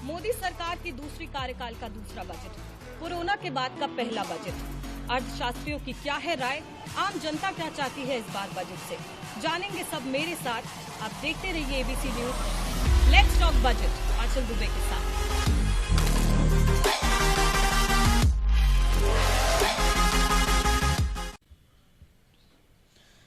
मोदी सरकार की दूसरी कार्यकाल का दूसरा बजट, कोरोना के बाद का पहला बजट। अर्थशास्त्रियों की क्या है राय, आम जनता क्या चाहती है इस बार बजट से, जानेंगे सब मेरे साथ। आप देखते रहिए ABC news. Let's talk budget Anchal Dubey के साथ।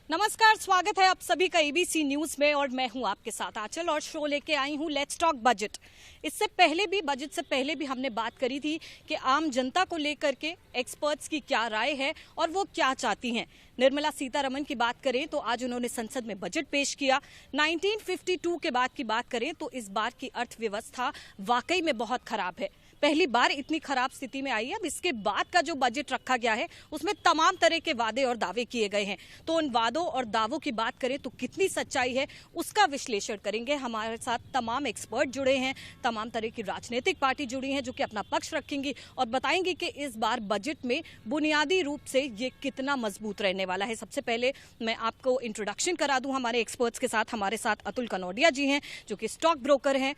नमस्कार, स्वागत है आप सभी का एबीसी न्यूज में और मैं हूं आपके साथ आंचल और शो लेके आई हूं लेट्स टॉक बजट। इससे पहले भी बजट से पहले भी हमने बात करी थी कि आम जनता को लेकर के एक्सपर्ट्स की क्या राय है और वो क्या चाहती हैं। निर्मला सीतारमण की बात करें तो आज उन्होंने संसद में बजट पेश किया। 1952 के बाद की बात करें तो इस बार की अर्थव्यवस्था वाकई में बहुत खराब है, पहली बार इतनी खराब स्थिति में आई है। अब इसके बाद का जो बजट रखा गया है उसमें तमाम तरह के वादे और दावे किए गए हैं, तो उन वादों और दावों की बात करें तो कितनी सच्चाई है उसका विश्लेषण करेंगे। हमारे साथ तमाम एक्सपर्ट जुड़े हैं, तमाम तरह की राजनीतिक पार्टी जुड़ी हैं जो कि अपना पक्ष रखेंगी और बताएंगी कि इस बार बजट में बुनियादी रूप से ये कितना मजबूत रहने वाला है। सबसे पहले मैं आपको इंट्रोडक्शन करा दूं हमारे एक्सपर्ट्स के साथ। हमारे साथ अतुल कनौडिया जी हैं जो कि स्टॉक ब्रोकर हैं,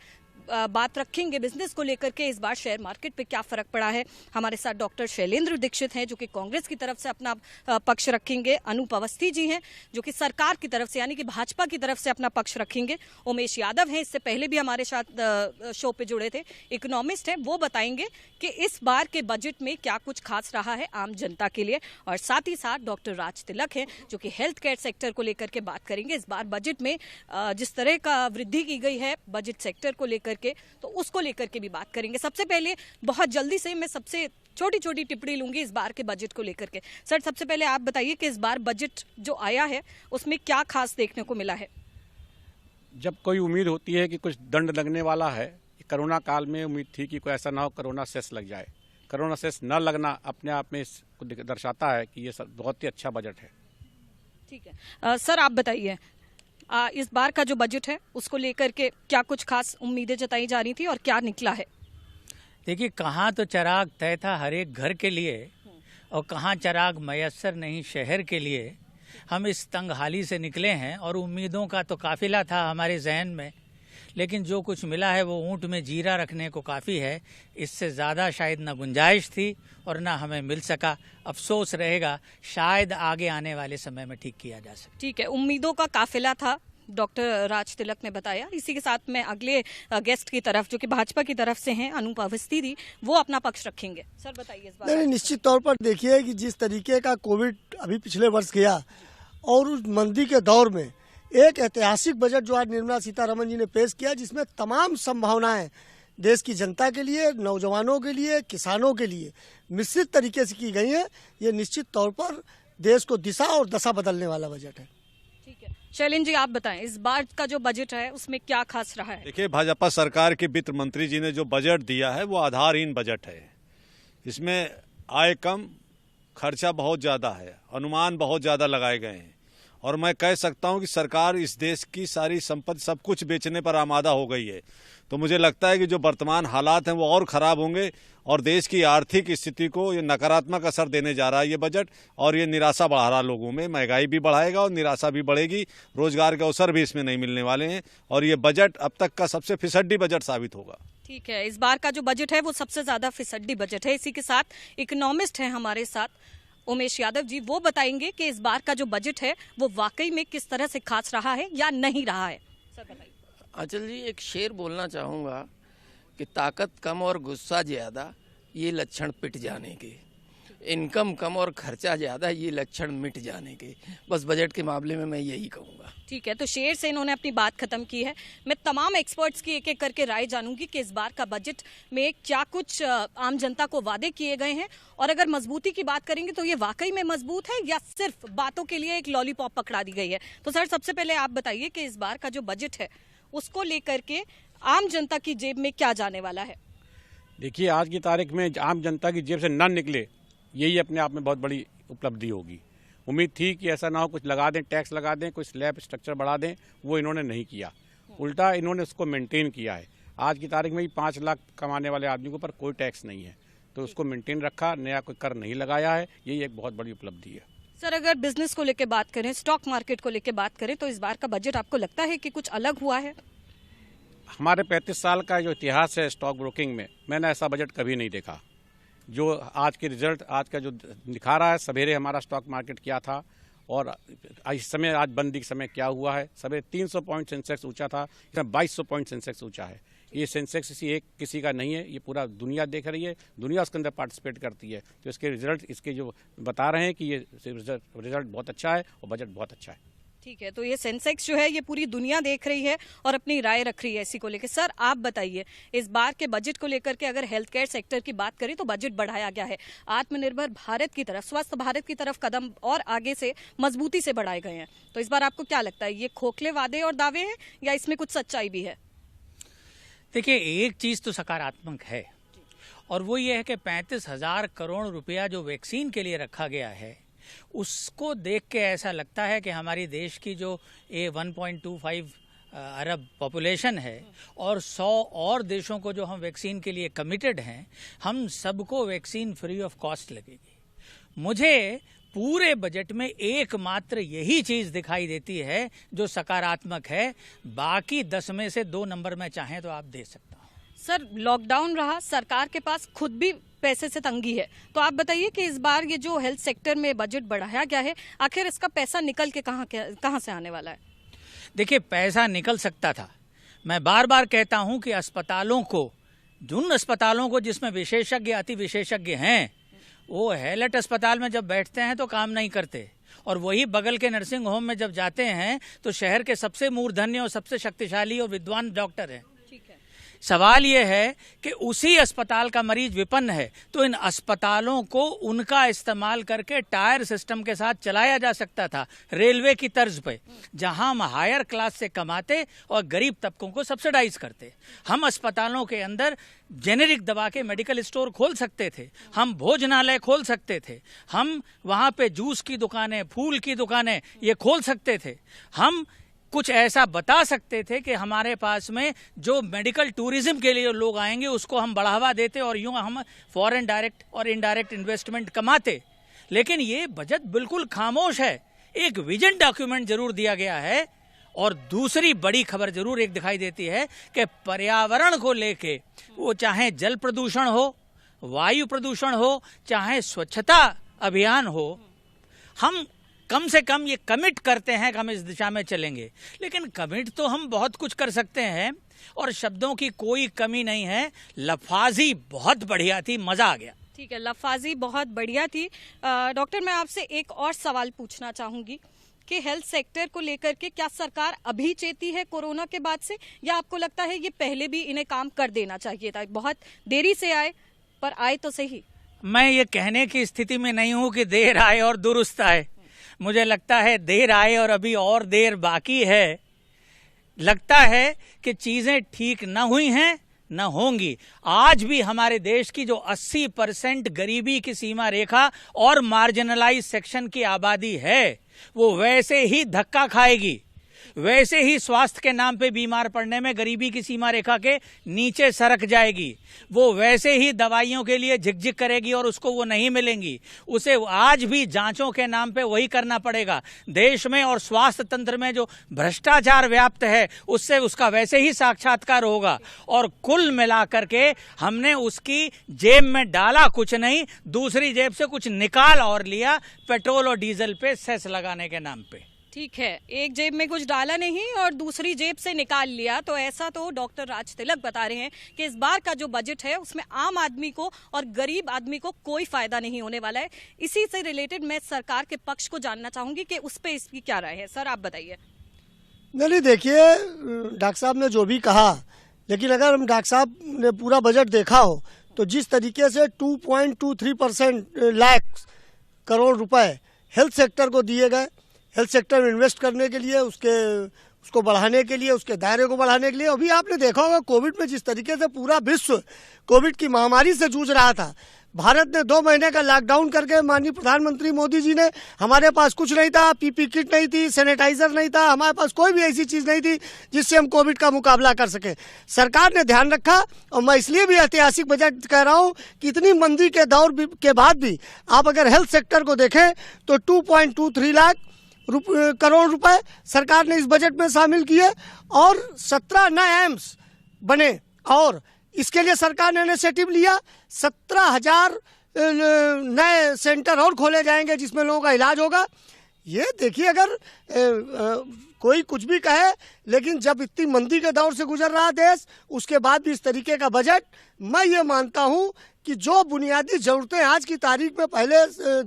बात रखेंगे बिजनेस को लेकर के इस बार शेयर मार्केट पे क्या फर्क पड़ा है। हमारे साथ डॉक्टर शैलेंद्र दीक्षित हैं जो कि कांग्रेस की तरफ से अपना पक्ष रखेंगे। अनूप अवस्थी जी हैं जो कि सरकार की तरफ से यानी कि भाजपा की तरफ से अपना पक्ष रखेंगे। उमेश यादव हैं, इससे पहले भी हमारे साथ शो पे जुड़े थे, इकोनॉमिस्ट हैं, वो बताएंगे कि इस बार के बजट में क्या कुछ खास रहा है आम जनता के लिए। और साथ ही साथ डॉक्टर राज तिलक हैं जो कि हेल्थ केयर सेक्टर को लेकर के बात करेंगे। इस बार बजट में जिस तरह का वृद्धि की गई है बजट सेक्टर को लेकर के, तो उसको लेकर के भी बात करेंगे। सबसे पहले बहुत जल्दी से मैं सबसे छोटी छोटी टिप्पणी लूंगी इस बार के बजट को लेकर के। सर, सबसे पहले आप बताइए कि इस बार बजट जो आया है उसमें क्या खास देखने को मिला है। जब कोई उम्मीद होती है कि कुछ दंड लगने वाला है, कोरोना काल में उम्मीद थी कि कोई ऐसा ना हो कोरोना सेस लग जाए। कोरोना सेस न लगना अपने आप में इसको दर्शाता है कि ये बहुत ही अच्छा बजट है। ठीक है सर, आप बताइए इस बार का जो बजट है उसको लेकर के क्या कुछ खास उम्मीदें जताई जा रही थी और क्या निकला है। देखिए, कहाँ तो चिराग तय था हर एक घर के लिए और कहाँ चिराग मयस्सर नहीं शहर के लिए। हम इस तंगहाली से निकले हैं और उम्मीदों का तो काफिला था हमारे जहन में, लेकिन जो कुछ मिला है वो ऊंट में जीरा रखने को काफ़ी है। इससे ज़्यादा शायद ना गुंजाइश थी और ना हमें मिल सका। अफसोस रहेगा, शायद आगे आने वाले समय में ठीक किया जा सके। ठीक है, उम्मीदों का काफिला था, डॉक्टर राज तिलक ने बताया। इसी के साथ मैं अगले गेस्ट की तरफ जो कि भाजपा की तरफ से हैं, अनूप अवस्थी जी, वो अपना पक्ष रखेंगे। सर बताइए इस बार। नहीं, निश्चित तौर पर देखिए कि जिस तरीके का कोविड अभी पिछले वर्ष गया और उस मंदी के दौर में एक ऐतिहासिक बजट जो आज निर्मला सीतारमण जी ने पेश किया, जिसमें तमाम संभावनाएं देश की जनता के लिए, नौजवानों के लिए, किसानों के लिए मिश्रित तरीके से की गई हैं। ये निश्चित तौर पर देश को दिशा और दशा बदलने वाला बजट है। ठीक है, शैलेंद्र जी आप बताएं इस बार का जो बजट है उसमें क्या खास रहा है। देखिए, भाजपा सरकार के वित्त मंत्री जी ने जो बजट दिया है वो आधारहीन बजट है। इसमें आय कम, खर्चा बहुत ज़्यादा है, अनुमान बहुत ज़्यादा लगाए गए हैं और मैं कह सकता हूं कि सरकार इस देश की सारी संपत्ति सब कुछ बेचने पर आमादा हो गई है। तो मुझे लगता है कि जो वर्तमान हालात हैं वो और ख़राब होंगे और देश की आर्थिक स्थिति को ये नकारात्मक असर देने जा रहा है ये बजट, और ये निराशा बढ़ा रहा लोगों में। महंगाई भी बढ़ाएगा और निराशा भी बढ़ेगी, रोजगार के अवसर भी इसमें नहीं मिलने वाले हैं और ये बजट अब तक का सबसे फिसड्डी बजट साबित होगा। ठीक है, इस बार का जो बजट है वो सबसे ज़्यादा फिसड्डी बजट है। इसी के साथ इकोनॉमिस्ट हैं हमारे साथ उमेश यादव जी, वो बताएंगे कि इस बार का जो बजट है वो वाकई में किस तरह से खास रहा है या नहीं रहा है। सर बताइए। अचल जी, एक शेर बोलना चाहूँगा कि ताकत कम और गुस्सा ज़्यादा, ये लक्षण पिट जाने के। इनकम कम और खर्चा ज़्यादा, ये लक्षण मिट जाने के। बस बजट के मामले में मैं यही कहूँगा। ठीक है, तो शेर से इन्होंने अपनी बात खत्म की है। मैं तमाम एक्सपर्ट्स की एक एक करके राय जानूंगी कि इस बार का बजट में क्या कुछ आम जनता को वादे किए गए हैं और अगर मजबूती की बात करेंगे तो ये वाकई में मजबूत है या सिर्फ बातों के लिए एक लॉलीपॉप पकड़ा दी गई है। तो सर सबसे पहले आप बताइए कि इस बार का जो बजट है उसको लेकर के आम जनता की जेब में क्या जाने वाला है। देखिए, आज की तारीख में आम जनता की जेब से न निकले, यही अपने आप में बहुत बड़ी उपलब्धि होगी। उम्मीद थी कि ऐसा ना हो, कुछ लगा दें, टैक्स लगा दें, कुछ स्लैब स्ट्रक्चर बढ़ा दें, वो इन्होंने नहीं किया। उल्टा इन्होंने उसको मेंटेन किया है। आज की तारीख में भी 5 लाख कमाने वाले आदमी के ऊपर कोई टैक्स नहीं है, तो उसको मेंटेन रखा, नया कोई कर नहीं लगाया है। यही एक बहुत बड़ी उपलब्धि है। सर अगर बिजनेस को लेकर बात करें, स्टॉक मार्केट को लेकर बात करें, तो इस बार का बजट आपको लगता है कि कुछ अलग हुआ है? हमारे 35 साल का जो इतिहास है स्टॉक ब्रोकिंग में, मैंने ऐसा बजट कभी नहीं देखा। जो आज के रिजल्ट आज का जो दिखा रहा है, सवेरे हमारा स्टॉक मार्केट क्या था और इस समय आज बंदी के समय क्या हुआ है। सवेरे 300 पॉइंट सेंसेक्स ऊंचा था, इसमें 2200 पॉइंट सेंसेक्स ऊंचा है। ये सेंसेक्स किसी का नहीं है, ये पूरा दुनिया देख रही है, दुनिया उसके अंदर पार्टिसिपेट करती है। तो इसके रिजल्ट इसके जो बता रहे हैं कि ये रिजल्ट बहुत अच्छा है और बजट बहुत अच्छा है। ठीक है, तो ये सेंसेक्स जो है ये पूरी दुनिया देख रही है और अपनी राय रख रही है इसी को लेकर। सर आप बताइए, इस बार के बजट को लेकर के अगर हेल्थ केयर सेक्टर की बात करें तो बजट बढ़ाया गया है, आत्मनिर्भर भारत की तरफ, स्वस्थ भारत की तरफ कदम और आगे से मजबूती से बढ़ाए गए हैं। तो इस बार आपको क्या लगता है, ये खोखले वादे और दावे हैं या इसमें कुछ सच्चाई भी है? देखिए, एक चीज तो सकारात्मक है और वो ये है कि 35,000 करोड़ रुपया जो वैक्सीन के लिए रखा गया है, उसको देख के ऐसा लगता है कि हमारी देश की जो 1.25 अरब पॉपुलेशन है और 100 और देशों को जो हम वैक्सीन के लिए कमिटेड हैं, हम सबको वैक्सीन फ्री ऑफ कॉस्ट लगेगी। मुझे पूरे बजट में एकमात्र यही चीज दिखाई देती है जो सकारात्मक है, बाकी 10 में से 2 नंबर में चाहें तो आप दे सकता हूं। सर लॉकडाउन रहा, सरकार के पास खुद भी पैसे से तंगी है, तो आप बताइए कि इस बार ये जो हेल्थ सेक्टर में बजट बढ़ाया गया है, आखिर इसका पैसा निकल के कहां से आने वाला है? देखिए, पैसा निकल सकता था। मैं बार बार कहता हूं कि अस्पतालों को, जिन अस्पतालों को जिसमें विशेषज्ञ अति विशेषज्ञ हैं, वो हैलट अस्पताल में जब बैठते हैं तो काम नहीं करते, और वही बगल के नर्सिंग होम में जब जाते हैं तो शहर के सबसे मूर्धन्य और सबसे शक्तिशाली और विद्वान डॉक्टर हैं। सवाल ये है कि उसी अस्पताल का मरीज विपन्न है, तो इन अस्पतालों को उनका इस्तेमाल करके टायर सिस्टम के साथ चलाया जा सकता था, रेलवे की तर्ज पे, जहां हम हायर क्लास से कमाते और गरीब तबकों को सब्सिडाइज करते। हम अस्पतालों के अंदर जेनेरिक दवा के मेडिकल स्टोर खोल सकते थे, हम भोजनालय खोल सकते थे, हम वहां पे जूस की दुकानें, फूल की दुकानें ये खोल सकते थे। हम कुछ ऐसा बता सकते थे कि हमारे पास में जो मेडिकल टूरिज्म के लिए लोग आएंगे उसको हम बढ़ावा देते और यूं हम फॉरेन डायरेक्ट और इनडायरेक्ट इन्वेस्टमेंट कमाते। लेकिन ये बजट बिल्कुल खामोश है। एक विजन डॉक्यूमेंट जरूर दिया गया है और दूसरी बड़ी खबर जरूर एक दिखाई देती है कि पर्यावरण को लेके, वो चाहे जल प्रदूषण हो, वायु प्रदूषण हो, चाहे स्वच्छता अभियान हो, हम कम से कम ये कमिट करते हैं कि हम इस दिशा में चलेंगे। लेकिन कमिट तो हम बहुत कुछ कर सकते हैं और शब्दों की कोई कमी नहीं है। लफाजी बहुत बढ़िया थी, मजा आ गया। ठीक है, लफाजी बहुत बढ़िया थी। डॉक्टर, मैं आपसे एक और सवाल पूछना चाहूंगी कि हेल्थ सेक्टर को लेकर के क्या सरकार अभी चेती है कोरोना के बाद से, या आपको लगता है ये पहले भी इन्हें काम कर देना चाहिए था? बहुत देरी से आए, पर आए तो सही। मैं ये कहने की स्थिति में नहीं हूं कि देर आए और दुरुस्त आए। मुझे लगता है देर आए और अभी और देर बाकी है। लगता है कि चीजें ठीक न हुई हैं, न होंगी। आज भी हमारे देश की जो 80% गरीबी की सीमा रेखा और मार्जिनलाइज सेक्शन की आबादी है, वो वैसे ही धक्का खाएगी, वैसे ही स्वास्थ्य के नाम पे बीमार पड़ने में गरीबी की सीमा रेखा के नीचे सरक जाएगी। वो वैसे ही दवाइयों के लिए झिकझिक करेगी और उसको वो नहीं मिलेंगी। उसे आज भी जांचों के नाम पे वही करना पड़ेगा। देश में और स्वास्थ्य तंत्र में जो भ्रष्टाचार व्याप्त है, उससे उसका वैसे ही साक्षात्कार होगा। और कुल मिलाकर के हमने उसकी जेब में डाला कुछ नहीं, दूसरी जेब से कुछ निकाल और लिया, पेट्रोल और डीजल पे सेस लगाने के नाम पे। ठीक है, एक जेब में कुछ डाला नहीं और दूसरी जेब से निकाल लिया। तो ऐसा तो डॉक्टर राज तिलक बता रहे हैं कि इस बार का जो बजट है उसमें आम आदमी को और गरीब आदमी को कोई फायदा नहीं होने वाला है। इसी से रिलेटेड मैं सरकार के पक्ष को जानना चाहूंगी कि उस पर इसकी क्या राय है। सर आप बताइए। नहीं, देखिए डॉक्टर साहब ने जो भी कहा, लेकिन अगर हम डॉक्टर साहब ने पूरा बजट देखा हो तो जिस तरीके से 2.23% लाख करोड़ रुपए हेल्थ सेक्टर को दिए गए, हेल्थ सेक्टर में इन्वेस्ट करने के लिए, उसको बढ़ाने के लिए, उसके दायरे को बढ़ाने के लिए। अभी आपने देखा होगा कोविड में जिस तरीके से पूरा विश्व कोविड की महामारी से जूझ रहा था, भारत ने 2 महीने का लॉकडाउन करके माननीय प्रधानमंत्री मोदी जी ने, हमारे पास कुछ नहीं था, पीपी किट नहीं थी, सैनिटाइजर नहीं था, हमारे पास कोई भी ऐसी चीज नहीं थी जिससे हम कोविड का मुकाबला कर सके। सरकार ने ध्यान रखा और मैं इसलिए भी ऐतिहासिक बजट कह रहा हूं कि इतनी मंदी के दौर के बाद भी आप अगर हेल्थ सेक्टर को देखें तो 2.23 लाख करोड़ रुपए सरकार ने इस बजट में शामिल किए और 17 नए एम्स बने और इसके लिए सरकार ने इनिशिएटिव लिया। 17,000 नए सेंटर और खोले जाएंगे जिसमें लोगों का इलाज होगा। ये देखिए, अगर कोई कुछ भी कहे, लेकिन जब इतनी मंदी के दौर से गुजर रहा देश, उसके बाद भी इस तरीके का बजट, मैं ये मानता हूं कि जो बुनियादी जरूरतें आज की तारीख में पहले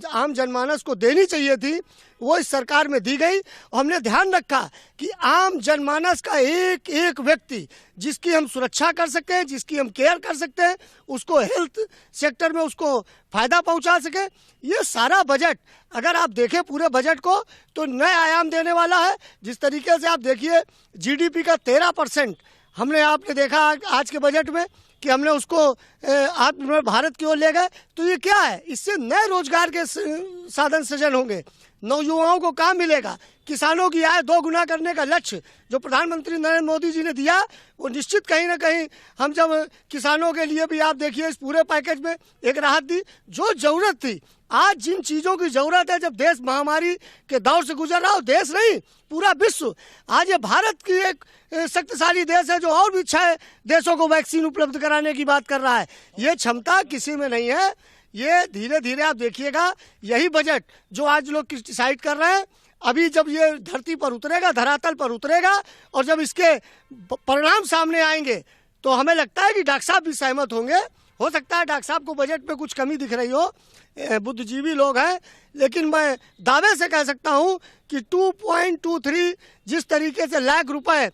आम जनमानस को देनी चाहिए थी वो इस सरकार में दी गई। हमने ध्यान रखा कि आम जनमानस का एक एक व्यक्ति जिसकी हम सुरक्षा कर सकते हैं, जिसकी हम केयर कर सकते हैं, उसको हेल्थ सेक्टर में उसको फायदा पहुंचा सके। ये सारा बजट अगर आप देखें पूरे बजट को तो नए आयाम देने वाला है। जिस तरीके से आप देखिए जीडीपी का 13% आपने देखा आज के बजट में कि हमने उसको आत्मनिर्भर भारत की ओर ले गए। तो ये क्या है, इससे नए रोजगार के साधन सृजन होंगे, नौयुवाओं को काम मिलेगा, किसानों की आय 2 गुना करने का लक्ष्य जो प्रधानमंत्री नरेंद्र मोदी जी ने दिया वो निश्चित कहीं ना कहीं हम जब किसानों के लिए भी आप देखिए इस पूरे पैकेज में एक राहत दी। जो जरूरत थी, आज जिन चीजों की जरूरत है, जब देश महामारी के दौर से गुजर रहा हो, देश नहीं पूरा विश्व आज ये भारत की एक शक्तिशाली देश है जो और भी 6 देशों को वैक्सीन उपलब्ध कराने की बात कर रहा है। ये क्षमता किसी में नहीं है। ये धीरे धीरे आप देखिएगा यही बजट जो आज लोग क्रिटिसाइड कर रहे हैं, अभी जब ये धरती पर उतरेगा, धरातल पर उतरेगा और जब इसके परिणाम सामने आएंगे तो हमें लगता है कि डॉक्टर साहब भी सहमत होंगे। हो सकता है डॉक्टर साहब को बजट में कुछ कमी दिख रही हो, बुद्धिजीवी लोग हैं, लेकिन मैं दावे से कह सकता हूं कि 2.23 जिस तरीके से लाख रुपए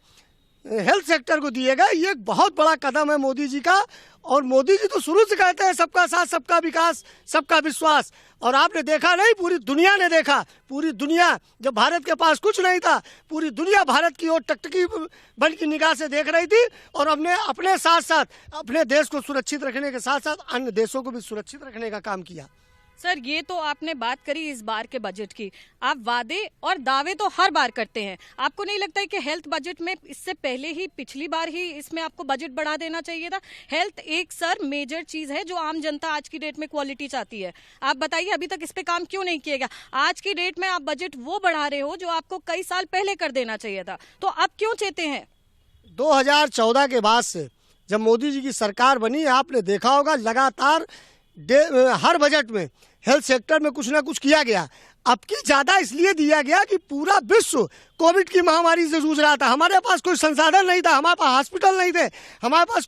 हेल्थ सेक्टर को दिए गए, ये एक बहुत बड़ा कदम है मोदी जी का। और मोदी जी तो शुरू से कहते हैं सबका साथ, सबका विकास, सबका विश्वास। और आपने देखा नहीं, पूरी दुनिया ने देखा, पूरी दुनिया जब भारत के पास कुछ नहीं था, पूरी दुनिया भारत की ओर टकटकी बन की निगाह से देख रही थी और हमने अपने साथ साथ अपने देश को सुरक्षित रखने के साथ साथ अन्य देशों को भी सुरक्षित रखने का काम किया। सर, ये तो आपने बात करी इस बार के बजट की। आप वादे और दावे तो हर बार करते हैं, आपको नहीं लगता है कि हेल्थ बजट में इससे पहले ही पिछली बार ही इसमें आपको बजट बढ़ा देना चाहिए था? हेल्थ एक सर मेजर चीज है जो आम जनता आज की डेट में क्वालिटी चाहती है। आप बताइए अभी तक इस पे काम क्यों नहीं किया गया? आज की डेट में आप बजट वो बढ़ा रहे हो जो आपको कई साल पहले कर देना चाहिए था, तो आप क्यों चाहते हैं? 2014 के बाद से जब मोदी जी की सरकार बनी, आपने देखा होगा लगातार हर बजट में हेल्थ सेक्टर में कुछ ना कुछ किया गया। अब की ज्यादा इसलिए दिया गया कि पूरा विश्व कोविड की महामारी से जूझ रहा था। हमारे पास कोई संसाधन नहीं था, हमारे पास हॉस्पिटल नहीं थे, हमारे पास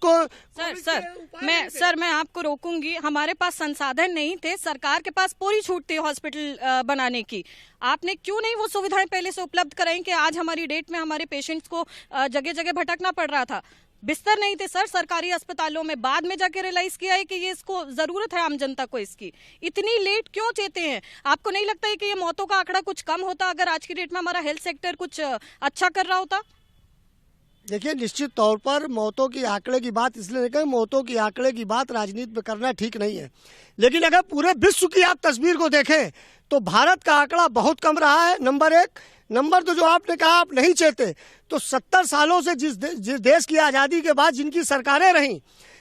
सर मैं आपको रोकूंगी। हमारे पास संसाधन नहीं थे, सरकार के पास पूरी छूट थी हॉस्पिटल बनाने की। आपने क्यों नहीं वो सुविधाएं पहले से उपलब्ध कराई कि आज हमारी डेट में हमारे पेशेंट्स को जगह जगह भटकना पड़ रहा था? बिस्तर नहीं थे सर सरकारी अस्पतालों में, बाद में जाके रियलाइज किया है कि ये इसको जरूरत है आम जनता को इसकी। इतनी लेट क्यों चाहते हैं? आपको नहीं लगता है कि ये मौतों का आंकड़ा कुछ कम होता अगर आज की डेट में हमारा हेल्थ सेक्टर कुछ अच्छा कर रहा होता? देखिए, निश्चित तौर पर मौतों की आंकड़े की बात इसलिए नहीं करें, मौतों की आंकड़े की बात राजनीति में करना ठीक नहीं है, लेकिन अगर पूरे विश्व की आप तस्वीर को देखें तो भारत का आंकड़ा बहुत कम रहा है। नंबर 1 नंबर तो जो आपने कहा आप नहीं चाहते, तो 70 सालों से जिस देश की आज़ादी के बाद जिनकी सरकारें रहीं,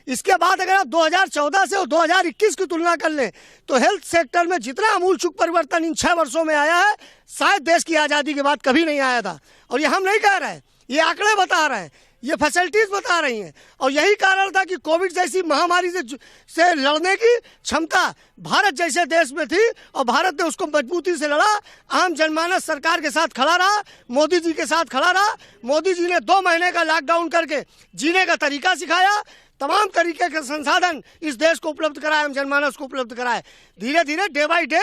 इसके बाद अगर आप 2014 से और 2021 की तुलना कर लें तो हेल्थ सेक्टर में जितना आमूलचूल परिवर्तन इन 6 वर्षों में आया है शायद देश की आज़ादी के बाद कभी नहीं आया था। और ये हम नहीं कह रहे हैं, ये आंकड़े बता रहे हैं, ये फैसिलिटीज बता रही हैं। और यही कारण था कि कोविड जैसी महामारी से लड़ने की क्षमता भारत जैसे देश में थी और भारत ने उसको मजबूती से लड़ा। आम जनमानस सरकार के साथ खड़ा रहा, मोदी जी के साथ खड़ा रहा। मोदी जी ने 2 महीने का लॉकडाउन करके जीने का तरीका सिखाया, तमाम तरीके के संसाधन इस देश को उपलब्ध कराए, हम जनमानस को उपलब्ध कराए। धीरे धीरे डे बाई डे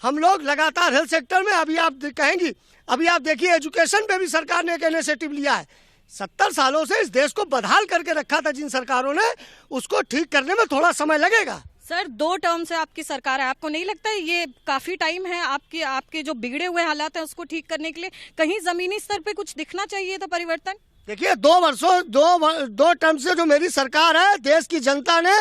हम लोग लगातार हेल्थ सेक्टर में, अभी आप कहेंगी, अभी आप देखिए एजुकेशन पे भी सरकार ने एक इनिशिएटिव लिया है। 70 सालों से इस देश को बदहाल करके रखा था जिन सरकारों ने, उसको ठीक करने में थोड़ा समय लगेगा। सर 2 टर्म से आपकी सरकार है, आपको नहीं लगता है ये काफी टाइम है आपके जो बिगड़े हुए हालात हैं उसको ठीक करने के लिए? कहीं जमीनी स्तर पे कुछ दिखना चाहिए था परिवर्तन। देखिए 2 टर्म से जो मेरी सरकार है, देश की जनता ने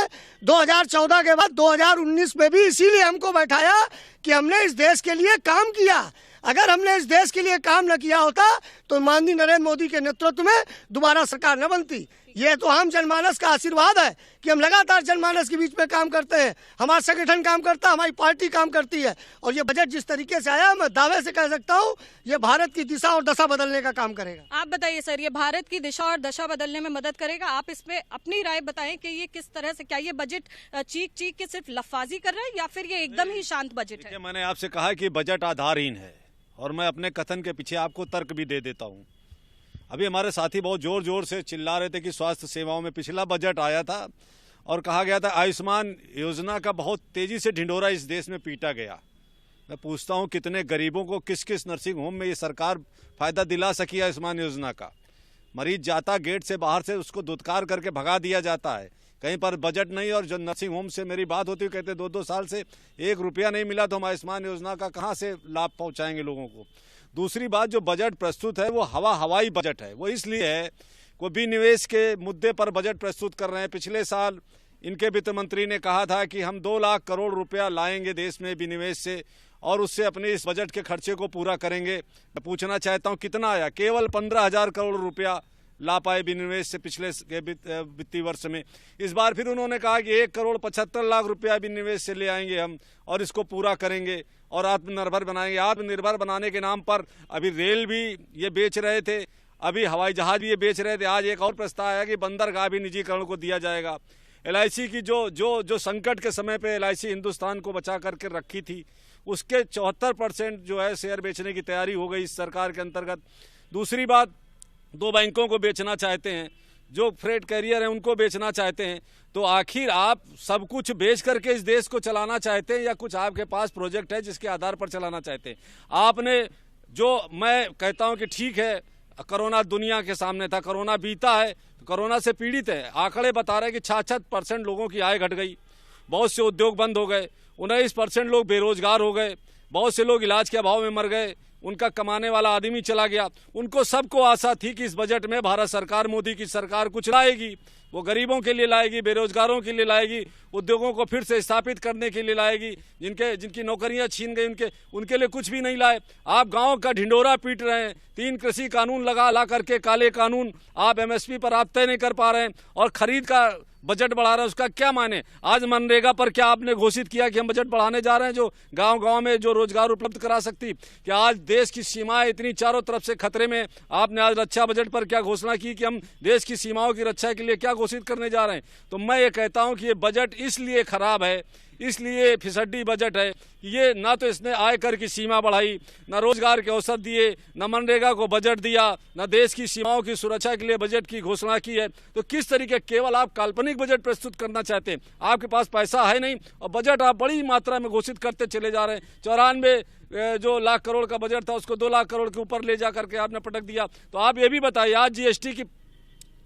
2014 के बाद 2019 में भी इसीलिए हमको बैठाया कि हमने इस देश के लिए काम किया। अगर हमने इस देश के लिए काम न किया होता तो माननीय नरेंद्र मोदी के नेतृत्व में दोबारा सरकार न बनती। ये तो हम जनमानस का आशीर्वाद है कि हम लगातार जनमानस के बीच में काम करते हैं, हमारा संगठन काम करता है, हमारी पार्टी काम करती है। और ये बजट जिस तरीके से आया, मैं दावे से कह सकता हूँ ये भारत की दिशा और दशा बदलने का काम करेगा। आप बताइए सर, ये भारत की दिशा और दशा बदलने में मदद करेगा? आप इसमें अपनी राय बताएं कि ये किस तरह से, क्या ये बजट चीख के सिर्फ लफाजी कर रहा है या फिर ये एकदम ही शांत बजट है? मैंने आपसे कहा कि बजट आधारहीन है और मैं अपने कथन के पीछे आपको तर्क भी दे देता हूँ। अभी हमारे साथी बहुत जोर जोर से चिल्ला रहे थे कि स्वास्थ्य सेवाओं में पिछला बजट आया था और कहा गया था आयुष्मान योजना का बहुत तेजी से ढिंढोरा इस देश में पीटा गया। मैं पूछता हूँ कितने गरीबों को किस किस नर्सिंग होम में ये सरकार फायदा दिला सकी आयुष्मान योजना का? मरीज जाता गेट से बाहर से उसको दुत्कार करके भगा दिया जाता है, कहीं पर बजट नहीं। और जो नर्सिंग होम से मेरी बात होती है कहते 2-2 साल से 1 रुपया नहीं मिला तो हम आयुष्मान योजना का कहाँ से लाभ पहुँचाएंगे लोगों को। दूसरी बात, जो बजट प्रस्तुत है वो हवाई बजट है। वो इसलिए है वो विनिवेश के मुद्दे पर बजट प्रस्तुत कर रहे हैं। पिछले साल इनके वित्त मंत्री ने कहा था कि हम 2 लाख करोड़ रुपया लाएंगे देश में विनिवेश से और उससे अपने इस बजट के खर्चे को पूरा करेंगे। मैं पूछना चाहता हूं कितना आया? केवल 15,000 करोड़ रुपया ला पाए विनिवेश से पिछले वित्तीय वर्ष में। इस बार फिर उन्होंने कहा कि 1,75,00,000 रुपया विनिवेश से ले आएंगे हम और इसको पूरा करेंगे और आत्मनिर्भर बनाएंगे। आत्मनिर्भर बनाने के नाम पर अभी रेल भी ये बेच रहे थे, अभी हवाई जहाज भी ये बेच रहे थे। आज एक और प्रस्ताव आया कि बंदरगाह भी निजीकरण को दिया जाएगा। LIC की जो संकट के समय पे LIC हिंदुस्तान को बचा करके रखी थी, उसके 74% जो है शेयर बेचने की तैयारी हो गई इस सरकार के अंतर्गत। दूसरी बात, 2 बैंकों को बेचना चाहते हैं, जो फ्रेट कैरियर है उनको बेचना चाहते हैं। तो आखिर आप सब कुछ बेच करके इस देश को चलाना चाहते हैं या कुछ आपके पास प्रोजेक्ट है जिसके आधार पर चलाना चाहते हैं? आपने जो, मैं कहता हूं कि ठीक है कोरोना दुनिया के सामने था, कोरोना बीता है, कोरोना से पीड़ित है। आंकड़े बता रहे हैं कि 66% लोगों की आय घट गई, बहुत से उद्योग बंद हो गए, 19% लोग बेरोजगार हो गए, बहुत से लोग इलाज के अभाव में मर गए, उनका कमाने वाला आदमी चला गया। उनको सबको आशा थी कि इस बजट में भारत सरकार, मोदी की सरकार कुछ लाएगी, वो गरीबों के लिए लाएगी, बेरोजगारों के लिए लाएगी, उद्योगों को फिर से स्थापित करने के लिए लाएगी, जिनकी नौकरियां छीन गई उनके लिए कुछ भी नहीं लाए। आप गांव का ढिंडोरा पीट रहे हैं, 3 कृषि कानून ला करके काले कानून, आप MSP पर आप तय नहीं कर पा रहे हैं और खरीद का बजट बढ़ा रहे हैं, उसका क्या माने? आज मनरेगा पर क्या आपने घोषित किया कि हम बजट बढ़ाने जा रहे हैं जो गांव-गांव में जो रोजगार उपलब्ध करा सकती? कि आज देश की सीमाएं इतनी चारों तरफ से खतरे में, आपने आज रक्षा बजट पर क्या घोषणा की कि हम देश की सीमाओं की रक्षा के लिए क्या घोषित करने जा रहे हैं? तो मैं ये कहता हूं कि ये बजट इसलिए खराब है, इसलिए फिसड्डी बजट है। ये ना तो इसने आयकर की सीमा बढ़ाई, ना रोजगार के अवसर दिए, ना मनरेगा को बजट दिया, ना देश की सीमाओं की सुरक्षा के लिए बजट की घोषणा की है। तो किस तरीके, केवल आप काल्पनिक बजट प्रस्तुत करना चाहते हैं, आपके पास पैसा है नहीं और बजट आप बड़ी मात्रा में घोषित करते चले जा रहे हैं। 94 जो लाख करोड़ का बजट था उसको 2 लाख करोड़ के ऊपर ले जा करके आपने पटक दिया। तो आप ये भी बताइए, आज GST की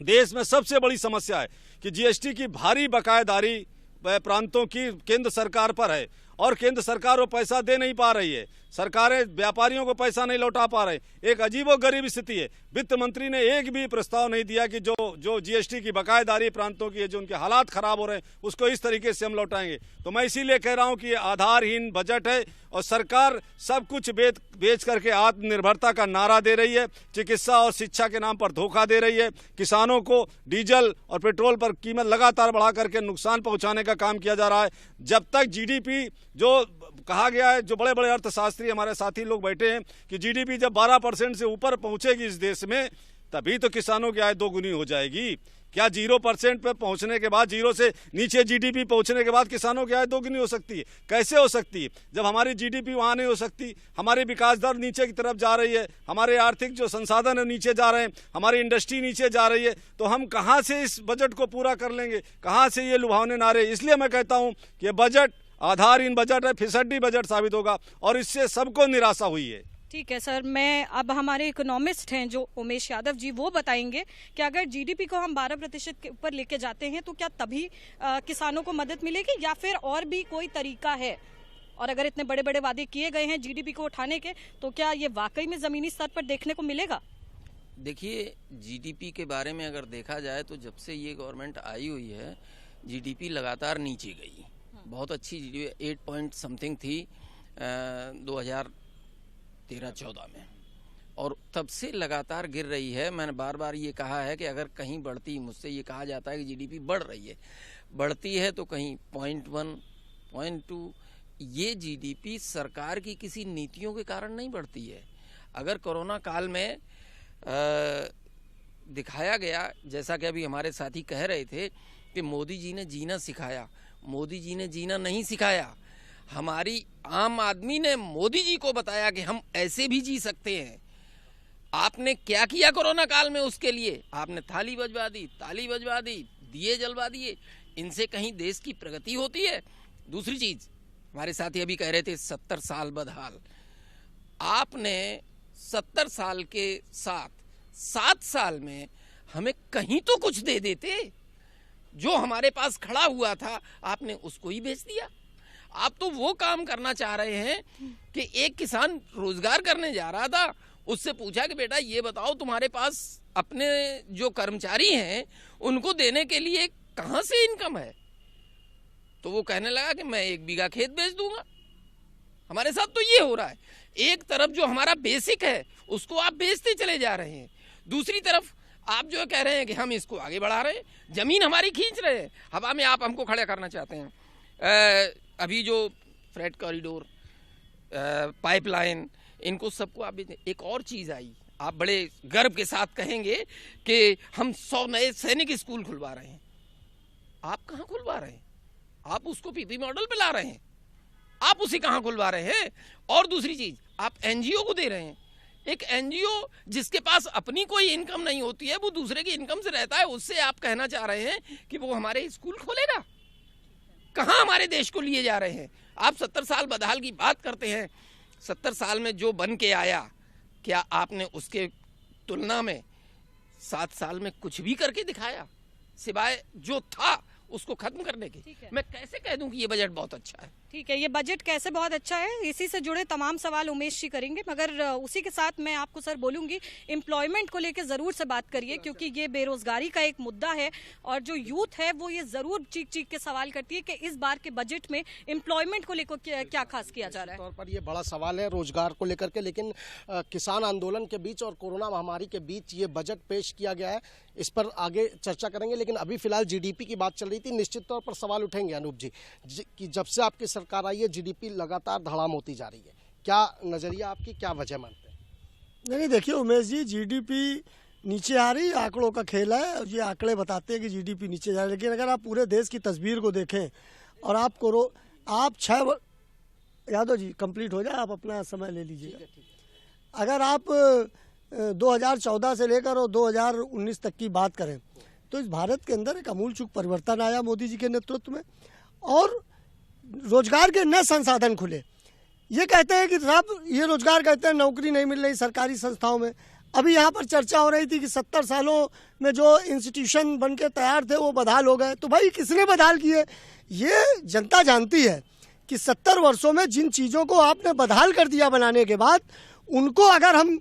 देश में सबसे बड़ी समस्या है कि GST की भारी बकायेदारी प्रांतों की केंद्र सरकार पर है और केंद्र सरकार वो पैसा दे नहीं पा रही है। सरकारें व्यापारियों को पैसा नहीं लौटा पा रहे। एक अजीबोगरीब स्थिति है। वित्त मंत्री ने एक भी प्रस्ताव नहीं दिया कि जो GST की बकायेदारी प्रांतों की है, जो उनके हालात खराब हो रहे हैं, उसको इस तरीके से हम लौटाएंगे। तो मैं इसीलिए कह रहा हूं कि ये आधारहीन बजट है और सरकार सब कुछ बेच करके आत्मनिर्भरता का नारा दे रही है, चिकित्सा और शिक्षा के नाम पर धोखा दे रही है, किसानों को डीजल और पेट्रोल पर कीमत लगातार बढ़ा करके नुकसान पहुंचाने का काम किया जा रहा है। जब तक GDP, जो कहा गया है, जो बड़े बड़े अर्थशास्त्री हमारे साथी लोग बैठे हैं कि GDP जब 12% से ऊपर पहुंचेगी इस देश में, तभी तो किसानों की आय 2 गुनी हो जाएगी। क्या 0% पे पहुंचने के बाद, 0 से नीचे GDP पहुंचने के बाद किसानों की आय 2 गुनी हो सकती है? कैसे हो सकती है जब हमारी GDP वहां नहीं हो सकती? हमारी विकास दर नीचे की तरफ जा रही है, हमारे आर्थिक जो संसाधन है नीचे जा रहे हैं, हमारी इंडस्ट्री नीचे जा रही है। तो हम कहाँ से इस बजट को पूरा कर लेंगे? कहाँ से ये लुभावने नारे? इसलिए मैं कहता हूँ कि बजट आधारहीन बजट है, फिसड्डी बजट साबित होगा और इससे सबको निराशा हुई है। ठीक है सर, मैं अब हमारे इकोनॉमिस्ट हैं जो उमेश यादव जी, वो बताएंगे कि अगर जीडीपी को हम 12% के ऊपर लेके जाते हैं तो क्या तभी किसानों को मदद मिलेगी या फिर और भी कोई तरीका है? और अगर इतने बड़े बड़े वादे किए गए हैं जीडीपी को उठाने के, तो क्या ये वाकई में जमीनी स्तर पर देखने को मिलेगा? देखिए, जीडीपी के बारे में अगर देखा जाए तो जब से ये गवर्नमेंट आई हुई है जीडीपी लगातार नीचे गई। बहुत अच्छी जीडीपी 8 पॉइंट समथिंग थी 2013-14 में, और तब से लगातार गिर रही है। मैंने बार बार ये कहा है कि अगर कहीं बढ़ती, मुझसे ये कहा जाता है कि जीडीपी बढ़ रही है, बढ़ती है तो कहीं 0.1, 0.2। ये जीडीपी सरकार की किसी नीतियों के कारण नहीं बढ़ती है। अगर कोरोना काल में दिखाया गया, जैसा कि अभी हमारे साथी कह रहे थे कि मोदी जी ने जीना सिखाया, मोदी जी ने जीना नहीं सिखाया। हमारी आम आदमी ने मोदी जी को बताया कि हम ऐसे भी जी सकते हैं। आपने क्या किया कोरोना काल में? उसके लिए आपने थाली बजवा दी, ताली बजवा दी, दिए जलवा दिए। इनसे कहीं देश की प्रगति होती है? दूसरी चीज, हमारे साथी अभी कह रहे थे 70 साल बदहाल। आपने 70 साल के साथ 7 साल में हमें कहीं तो कुछ दे देते। जो हमारे पास खड़ा हुआ था आपने उसको ही बेच दिया। आप तो वो काम करना चाह रहे हैं कि एक किसान रोजगार करने जा रहा था, उससे पूछा कि बेटा ये बताओ तुम्हारे पास अपने जो कर्मचारी हैं उनको देने के लिए कहां से इनकम है? तो वो कहने लगा कि मैं 1 बीघा खेत बेच दूंगा। हमारे साथ तो ये हो रहा है। एक तरफ जो हमारा बेसिक है उसको आप बेचते चले जा रहे हैं, दूसरी तरफ आप जो कह रहे हैं कि हम इसको आगे बढ़ा रहे हैं, जमीन हमारी खींच रहे हैं, हवा में आप हमको खड़ा करना चाहते हैं। अभी जो फ्रेट कॉरिडोर, पाइपलाइन, इनको सबको आप एक और चीज आई, आप बड़े गर्व के साथ कहेंगे कि हम 100 नए सैनिक स्कूल खुलवा रहे हैं। आप कहाँ खुलवा रहे हैं? आप उसको पीपी मॉडल पे ला रहे हैं, आप उसे कहाँ खुलवा रहे हैं? और दूसरी चीज, आप एनजीओ को दे रहे हैं। एक एनजीओ जिसके पास अपनी कोई इनकम नहीं होती है, वो दूसरे की इनकम से रहता है, उससे आप कहना चाह रहे हैं कि वो हमारे स्कूल खोलेगा? कहाँ हमारे देश को लिए जा रहे हैं? आप 70 साल बदहाल की बात करते हैं। 70 साल में जो बन के आया, क्या आपने उसके तुलना में 7 साल में कुछ भी करके दिखाया सिवाय जो था उसको खत्म करने की? मैं कैसे कह दूं कि ये बजट बहुत अच्छा है? ठीक है, ये बजट कैसे बहुत अच्छा है, इसी से जुड़े तमाम सवाल उमेश जी करेंगे, मगर उसी के साथ मैं आपको सर बोलूंगी एम्प्लॉयमेंट को लेकर जरूर से बात करिए, क्योंकि ये बेरोजगारी का एक मुद्दा है और जो यूथ है वो ये जरूर चीख चीख के सवाल करती है कि इस बार के बजट में एम्प्लॉयमेंट को लेकर क्या खास किया जा रहा है। तौर पर ये बड़ा सवाल है रोजगार को लेकर के, लेकिन किसान आंदोलन के बीच और कोरोना महामारी के बीच ये बजट पेश किया गया है। इस पर आगे चर्चा करेंगे, लेकिन अभी फिलहाल जीडीपी की बात चल रही थी। निश्चित तौर पर सवाल उठेंगे अनूप जी कि जब से आपकी सरकार आई है जीडीपी लगातार धड़ाम होती जा रही है, क्या नजरिया आपकी, क्या वजह मानते हैं? नहीं देखिए उमेश जी, जीडीपी नीचे आ रही, आंकड़ों का खेल है और ये आंकड़े बताते हैं कि जीडीपी नीचे जा रही है। लेकिन अगर आप पूरे देश की तस्वीर को देखें और आप 6 यादव जी कंप्लीट हो जाए, आप अपना समय ले लीजिएगा। अगर आप 2014 से लेकर और 2019 तक की बात करें तो इस भारत के अंदर एक आमूलचूल परिवर्तन आया मोदी जी के नेतृत्व में और रोजगार के नए संसाधन खुले। ये कहते हैं कि साहब ये रोजगार कहते हैं नौकरी नहीं मिल रही सरकारी संस्थाओं में। अभी यहाँ पर चर्चा हो रही थी कि 70 सालों में जो इंस्टीट्यूशन बन के तैयार थे वो बदहाल हो गए। तो भाई किसने बदहाल किए? ये जनता जानती है कि 70 वर्षों में जिन चीज़ों को आपने बदहाल कर दिया बनाने के बाद, उनको अगर हम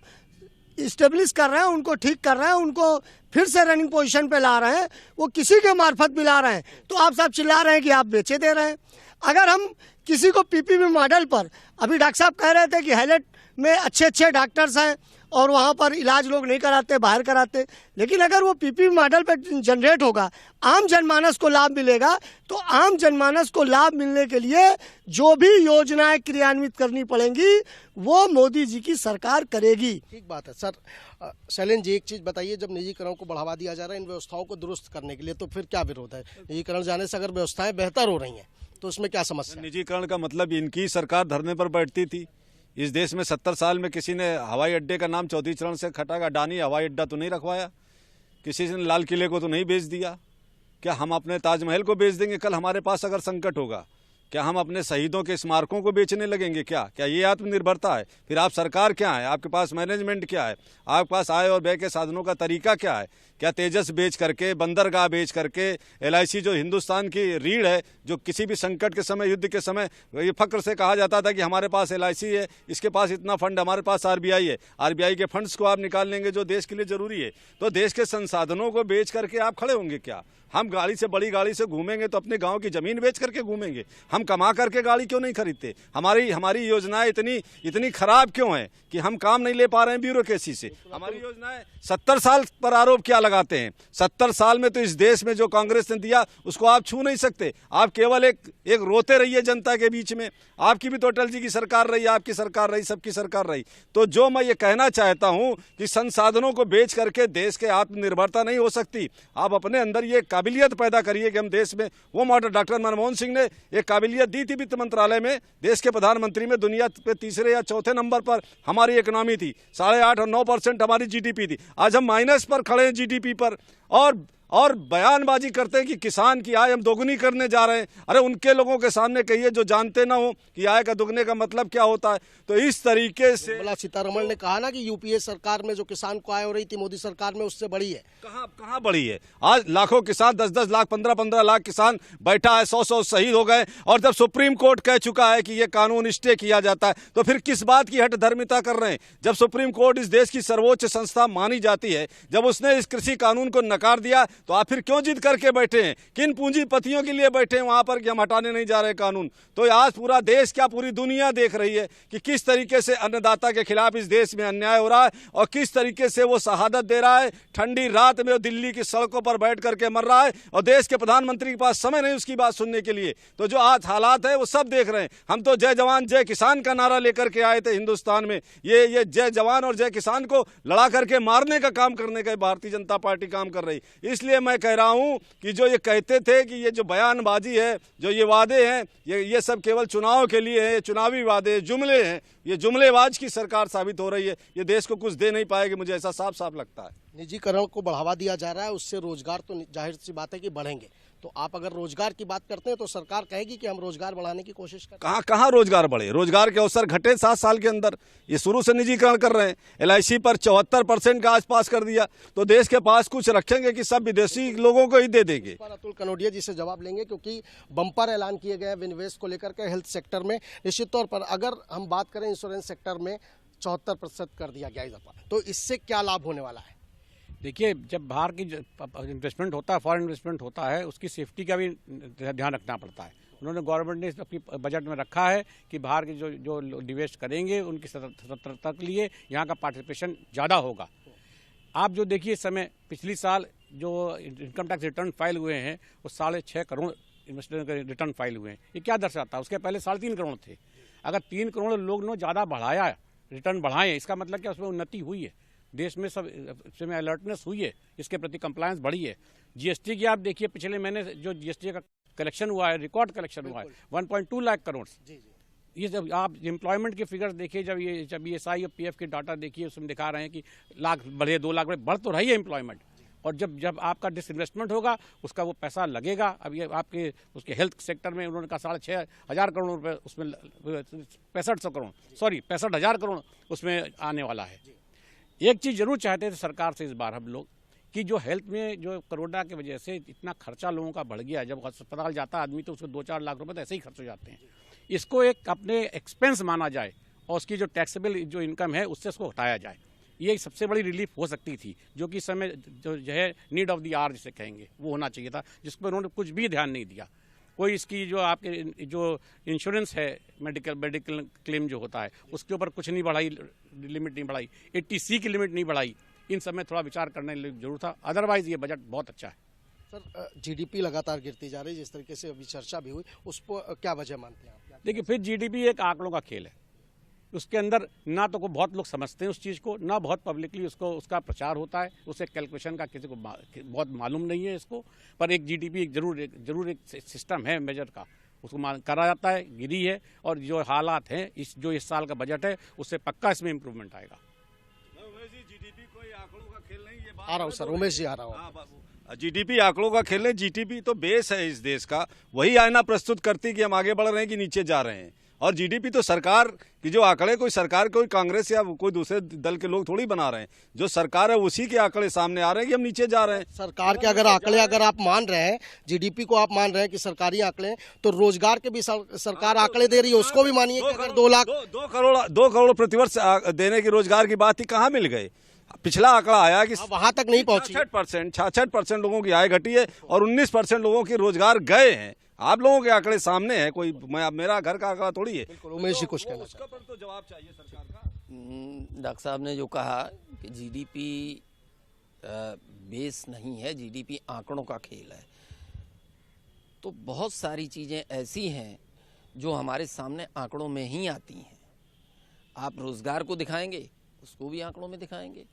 इस्टेब्लिश कर रहे हैं, उनको ठीक कर रहे हैं, उनको फिर से रनिंग पोजीशन पे ला रहे हैं, वो किसी के मार्फत मिला रहे हैं, तो आप सब चिल्ला रहे हैं कि आप बेचे दे रहे हैं। अगर हम किसी को पीपीपी मॉडल पर, अभी डॉक्टर साहब कह रहे थे कि हैलेट में अच्छे डॉक्टर्स हैं और वहाँ पर इलाज लोग नहीं कराते, बाहर कराते, लेकिन अगर वो पीपीपी मॉडल पर जनरेट होगा, आम जनमानस को लाभ मिलेगा, तो आम जनमानस को लाभ मिलने के लिए जो भी योजनाएं क्रियान्वित करनी पड़ेंगी वो मोदी जी की सरकार करेगी। ठीक बात है सर। शैलेंद्र जी, एक चीज़ बताइए, जब निजीकरण को बढ़ावा दिया जा रहा है इन व्यवस्थाओं को दुरुस्त करने के लिए, तो फिर क्या विरोध है? निजीकरण जाने से अगर व्यवस्थाएं बेहतर हो रही हैं तो उसमें क्या समस्या है? निजीकरण का मतलब इनकी सरकार धरने पर बैठती थी। इस देश में 70 साल में किसी ने हवाई अड्डे का नाम चौथी चरण से खटाका डानी हवाई अड्डा तो नहीं रखवाया, किसी ने लाल किले को तो नहीं बेच दिया। क्या हम अपने ताजमहल को बेच देंगे? कल हमारे पास अगर संकट होगा क्या हम अपने शहीदों के स्मारकों को बेचने लगेंगे? क्या ये आत्मनिर्भरता है? फिर आप सरकार क्या है? आपके पास मैनेजमेंट क्या है? आपके पास आय और व्यय के साधनों का तरीका क्या है? क्या तेजस बेच करके, बंदरगाह बेच करके, LIC जो हिंदुस्तान की रीढ़ है, जो किसी भी संकट के समय, युद्ध के समय ये फक्र से कहा जाता था कि हमारे पास LIC है, इसके पास इतना फंड, हमारे पास RBI है, RBI के फंड्स को आप निकाल लेंगे जो देश के लिए जरूरी है। तो देश के संसाधनों को बेच करके आप खड़े होंगे क्या? हम गाड़ी से, बड़ी गाड़ी से घूमेंगे तो अपने गांव की जमीन बेच करके घूमेंगे? हम कमा करके गाड़ी क्यों नहीं खरीदते? हमारी योजनाएं इतनी खराब क्यों हैं कि हम काम नहीं ले पा रहे हैं ब्यूरोक्रेसी से? हमारी योजनाएं 70 साल पर आरोप क्या लगाते हैं? 70 साल में तो इस देश में जो कांग्रेस ने दिया उसको आप छू नहीं सकते। आप केवल एक रोते रहिए जनता के बीच में। आपकी भी तो अटल जी की सरकार रही, आपकी सरकार रही, सबकी सरकार रही। तो जो मैं ये कहना चाहता हूं कि संसाधनों को बेच करके देश के आत्मनिर्भरता नहीं हो सकती। आप अपने अंदर ये काबिलियत पैदा करिए कि हम देश में, वो मॉडल डॉक्टर मनमोहन सिंह ने एक काबिलियत दी थी वित्त मंत्रालय में, देश के प्रधानमंत्री में दुनिया पे तीसरे या चौथे नंबर पर हमारी इकोनॉमी थी, 8.5 और 9% हमारी GDP थी। आज हम माइनस पर खड़े हैं GDP पर, और बयानबाजी करते हैं कि किसान की आय हम दोगुनी करने जा रहे हैं। अरे उनके लोगों के सामने कहिए जो जानते ना हो कि आय का दुगने का मतलब क्या होता है। तो इस तरीके से निर्मला सीतारमण ने कहा ना कि UPA सरकार में जो किसान को आय हो रही थी, मोदी सरकार में उससे बड़ी है। कहाँ बड़ी है? आज लाखों किसान, 10-10 लाख, 15-15 लाख किसान बैठा है, 100-100 शहीद हो गए। और जब सुप्रीम कोर्ट कह चुका है कि ये कानून स्टे किया जाता है, तो फिर किस बात की हठधर्मिता कर रहे हैं? जब सुप्रीम कोर्ट इस देश की सर्वोच्च संस्था मानी जाती है, जब उसने इस कृषि कानून को नकार दिया, तो आप फिर क्यों जिद करके बैठे हैं? किन पूंजीपतियों के लिए बैठे हैं वहां पर कि हम हटाने नहीं जा रहे कानून? तो आज पूरा देश, क्या पूरी दुनिया देख रही है कि किस तरीके से अन्नदाता के खिलाफ इस देश में अन्याय हो रहा है और किस तरीके से वो शहादत दे रहा है। ठंडी रात में वो दिल्ली की सड़कों पर बैठ करके मर रहा है और देश के प्रधानमंत्री के पास समय नहीं उसकी बात सुनने के लिए। तो जो आज हालात है वो सब देख रहे हैं। हम तो जय जवान जय किसान का नारा लेकर के आए थे हिंदुस्तान में। ये जय जवान और जय किसान को लड़ा करके मारने का काम करने का भारतीय जनता पार्टी काम कर रही। इसलिए मैं कह रहा हूं कि जो ये कहते थे कि ये जो बयानबाजी है, जो ये वादे हैं, ये सब केवल चुनाव के लिए है, चुनावी वादे, जुमले हैं। ये जुमलेबाज की सरकार साबित हो रही है। ये देश को कुछ दे नहीं पाएगी, मुझे ऐसा साफ साफ लगता है। निजीकरण को बढ़ावा दिया जा रहा है, उससे रोजगार तो जाहिर सी बात है कि बढ़ेंगे। तो आप अगर रोजगार की बात करते हैं तो सरकार कहेगी कि हम रोजगार बढ़ाने की कोशिश करते हैं। कहाँ रोजगार बढ़े? रोजगार के अवसर घटे 7 साल के अंदर। ये शुरू से निजीकरण कर रहे हैं। LIC पर 74% का आसपास कर दिया। तो देश के पास कुछ रखेंगे कि सब विदेशी लोगों को ही दे देंगे? अतुल कनोडिया जी से जवाब लेंगे, क्योंकि बम्पर ऐलान किए गए विनिवेश को लेकर के हेल्थ सेक्टर में। निश्चित तौर पर अगर हम बात करें इंश्योरेंस सेक्टर में 74% कर दिया गया इजाफा, तो इससे क्या लाभ होने वाला है? देखिए, जब बाहर की इन्वेस्टमेंट होता है, फॉरेन इन्वेस्टमेंट होता है, उसकी सेफ्टी का भी ध्यान रखना पड़ता है। उन्होंने, गवर्नमेंट ने अपनी बजट में रखा है कि बाहर के जो निवेश करेंगे उनकी सतर्कता के लिए यहाँ का पार्टिसिपेशन ज़्यादा होगा। आप जो देखिए, इस समय पिछली साल जो इनकम टैक्स रिटर्न फाइल हुए हैं वो 6.5 करोड़ इन्वेस्टर के रिटर्न फाइल हुए हैं। ये क्या दर्शाता है? उसके पहले 3.5 करोड़ थे। अगर 3 करोड़ लोग ने ज़्यादा बढ़ाया, रिटर्न बढ़ाए, इसका मतलब क्या उसमें उन्नति हुई है, देश में सब में अलर्टनेस हुई है, इसके प्रति कंप्लायंस बढ़ी है। GST की आप देखिए, पिछले महीने जो GST का कलेक्शन हुआ है, रिकॉर्ड कलेक्शन हुआ है 1.2 लाख करोड़। ये जब आप एम्प्लॉयमेंट के फिगर्स देखिए, जब ESI और PF के डाटा देखिए, उसमें दिखा रहे हैं कि लाख बढ़े, 2 लाख बढ़े, बढ़ तो रही है एम्प्लॉयमेंट। और जब आपका डिसइन्वेस्टमेंट होगा उसका वो पैसा लगेगा। अब ये आपके उसके हेल्थ सेक्टर में उन्होंने कहा 6,500 करोड़ रुपये, उसमें 65,000 करोड़ उसमें आने वाला है। एक चीज़ जरूर चाहते थे सरकार से इस बार हम लोग कि जो हेल्थ में जो कोरोना की वजह से इतना खर्चा लोगों का बढ़ गया, जब अस्पताल जाता है आदमी तो उसको 2-4 लाख रुपए तो ऐसे ही खर्च हो जाते हैं। इसको एक अपने एक्सपेंस माना जाए और उसकी जो टैक्सेबल जो इनकम है उससे उसको हटाया जाए। ये सबसे बड़ी रिलीफ हो सकती थी, जो कि इस समय जो है नीड ऑफ द आवर जिसे कहेंगे, वो होना चाहिए था, जिस पर उन्होंने कुछ भी ध्यान नहीं दिया। कोई इसकी जो आपके जो इंश्योरेंस है, मेडिकल क्लेम जो होता है, उसके ऊपर कुछ नहीं बढ़ाई, लिमिट नहीं बढ़ाई, 80C की लिमिट नहीं बढ़ाई। इन सब में थोड़ा विचार करने की जरूर था। अदरवाइज ये बजट बहुत अच्छा है। सर, GDP लगातार गिरती जा रही है, जिस तरीके से अभी चर्चा भी हुई, उस पर क्या वजह मानते हैं आप? देखिए, फिर GDP एक आंकड़ों का खेल है। उसके अंदर ना तो बहुत लोग समझते हैं उस चीज़ को, ना बहुत पब्लिकली उसका प्रचार होता है। उसे कैलकुलेशन का किसी को बहुत मालूम नहीं है इसको। पर एक GDP जरूर एक सिस्टम है मेजर का, उसको करा जाता है, गिरी है। और जो हालात हैं, जो इस साल का बजट है, उससे पक्का इसमें इम्प्रूवमेंट आएगा। GDP कोई आंकड़ों का खेल नहीं। आ रहा हूँ सर, उमेश जी आ रहा हूँ। जीडीपी आंकड़ों का खेल है। जीडीपी तो बेस है इस देश का, वही आईना प्रस्तुत करती है कि हम आगे बढ़ रहे हैं कि नीचे जा रहे हैं। और जीडीपी तो सरकार की जो आंकड़े, कोई सरकार, कोई कांग्रेस या कोई दूसरे दल के लोग थोड़ी बना रहे हैं। जो सरकार है उसी के आंकड़े सामने आ रहे हैं कि हम नीचे जा रहे हैं। सरकार के अगर आंकड़े अगर आप मान रहे हैं, जीडीपी को आप मान रहे हैं कि सरकारी आंकड़े हैं, तो रोजगार के भी सरकार आंकड़े दे रही है, उसको भी मानिए कि अगर 2 करोड़ प्रतिवर्ष देने की रोजगार की बात ही कहाँ मिल गए। पिछला आंकड़ा आया कि वहां तक नहीं पहुंची। 66% लोगों की आय घटी है और 19% लोगों के रोजगार गए हैं। आप लोगों के आंकड़े सामने हैं, कोई मेरा घर का आंकड़ा थोड़ी है। उमेश जी कुछ कहना उसका पर तो जवाब चाहिए सरकार का। डॉक्टर साहब ने जो कहा कि जीडीपी बेस नहीं है, जीडीपी आंकड़ों का खेल है, तो बहुत सारी चीज़ें ऐसी हैं जो हमारे सामने आंकड़ों में ही आती हैं। आप रोज़गार को दिखाएंगे, उसको भी आंकड़ों में दिखाएंगे।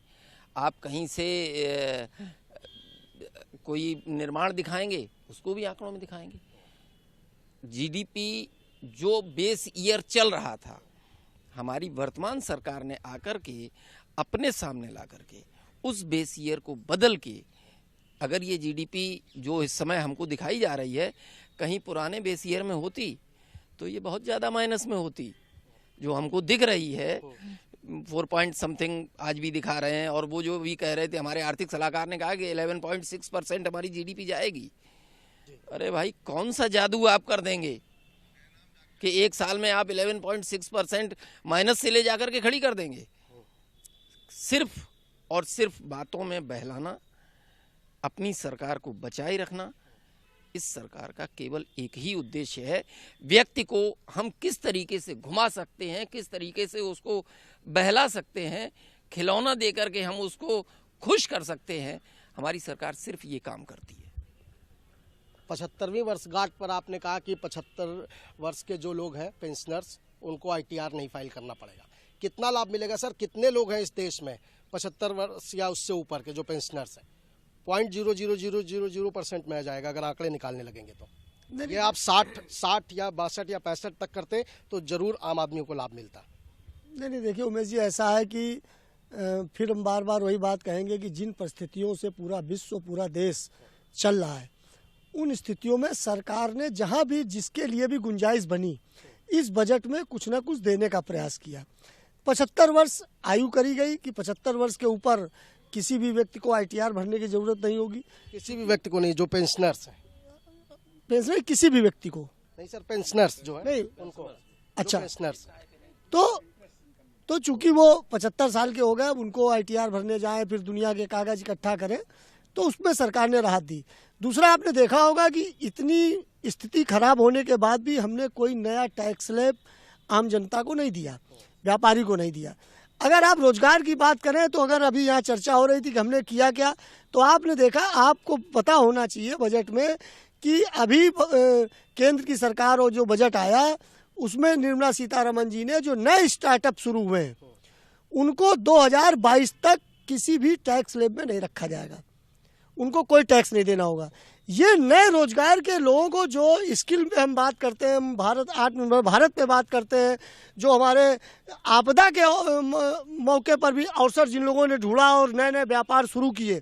आप कहीं से कोई निर्माण दिखाएंगे, उसको भी आंकड़ों में दिखाएंगे। जीडीपी जो बेस ईयर चल रहा था, हमारी वर्तमान सरकार ने आकर के अपने सामने ला करके उस बेस ईयर को बदल के, अगर ये जीडीपी जो इस समय हमको दिखाई जा रही है कहीं पुराने बेस ईयर में होती तो ये बहुत ज़्यादा माइनस में होती। जो हमको दिख रही है 4 पॉइंट समथिंग आज भी दिखा रहे हैं, और वो जो भी कह रहे थे हमारे आर्थिक सलाहकार ने कहा कि 11.6% हमारी जीडीपी जाएगी। अरे भाई, कौन सा जादू आप कर देंगे कि एक साल में आप 11.6% माइनस से ले जाकर के खड़ी कर देंगे। सिर्फ और सिर्फ बातों में बहलाना, अपनी सरकार को बचाए रखना, इस सरकार का केवल एक ही उद्देश्य है। व्यक्ति को हम किस तरीके से घुमा सकते हैं, किस तरीके से उसको बहला सकते हैं, खिलौना देकर के हम उसको खुश कर सकते हैं, हमारी सरकार सिर्फ ये काम करती है। 75वीं वर्षगांठ पर आपने कहा कि 75 वर्ष के जो लोग हैं पेंशनर्स, उनको आईटीआर नहीं फाइल करना पड़ेगा। कितना लाभ मिलेगा सर? कितने लोग हैं इस देश में 75 वर्ष या उससे ऊपर के जो पेंशनर्स हैं? 0.00000% में आ जाएगा अगर आंकड़े निकालने लगेंगे तो। ये आप 60 या 62 या 65 तक करते तो जरूर आम आदमियों को लाभ मिलता। नहीं, देखिए उमेश जी, ऐसा है कि फिर हम बार बार वही बात कहेंगे कि जिन परिस्थितियों से पूरा विश्व, पूरा देश चल रहा है, उन स्थितियों में सरकार ने जहां भी जिसके लिए भी गुंजाइश बनी, इस बजट में कुछ ना कुछ देने का प्रयास किया। 75 वर्ष आयु करी गई कि 75 वर्ष के ऊपर किसी भी व्यक्ति को आईटीआर भरने की जरूरत नहीं होगी। किसी भी व्यक्ति को नहीं, जो पेंशनर्स हैं। पेंशनर किसी भी व्यक्ति को नहीं सर, पेंशनर्स जो है नहीं उनको। अच्छा, पेंशनर्स तो चूंकि वो 75 साल के हो गए, अब उनको आईटीआर भरने जाएं, फिर दुनिया के कागज इकट्ठा करें, तो उसमें सरकार ने राहत दी। दूसरा, आपने देखा होगा कि इतनी स्थिति खराब होने के बाद भी हमने कोई नया टैक्स स्लैब आम जनता को नहीं दिया, व्यापारी को नहीं दिया। अगर आप रोजगार की बात करें तो अगर अभी यहाँ चर्चा हो रही थी कि हमने किया क्या, तो आपने देखा, आपको पता होना चाहिए बजट में कि अभी केंद्र की सरकार और जो बजट आया उसमें निर्मला सीतारमन जी ने जो नए स्टार्टअप शुरू हुए हैं उनको 2022 तक किसी भी टैक्स स्लैब में नहीं रखा जाएगा, उनको कोई टैक्स नहीं देना होगा। ये नए रोजगार के लोगों को, जो स्किल पे हम बात करते हैं, हम भारत आत्मनिर्भर भारत पे बात करते हैं, जो हमारे आपदा के मौके पर भी अवसर जिन लोगों ने ढूंढा और नए नए व्यापार शुरू किए,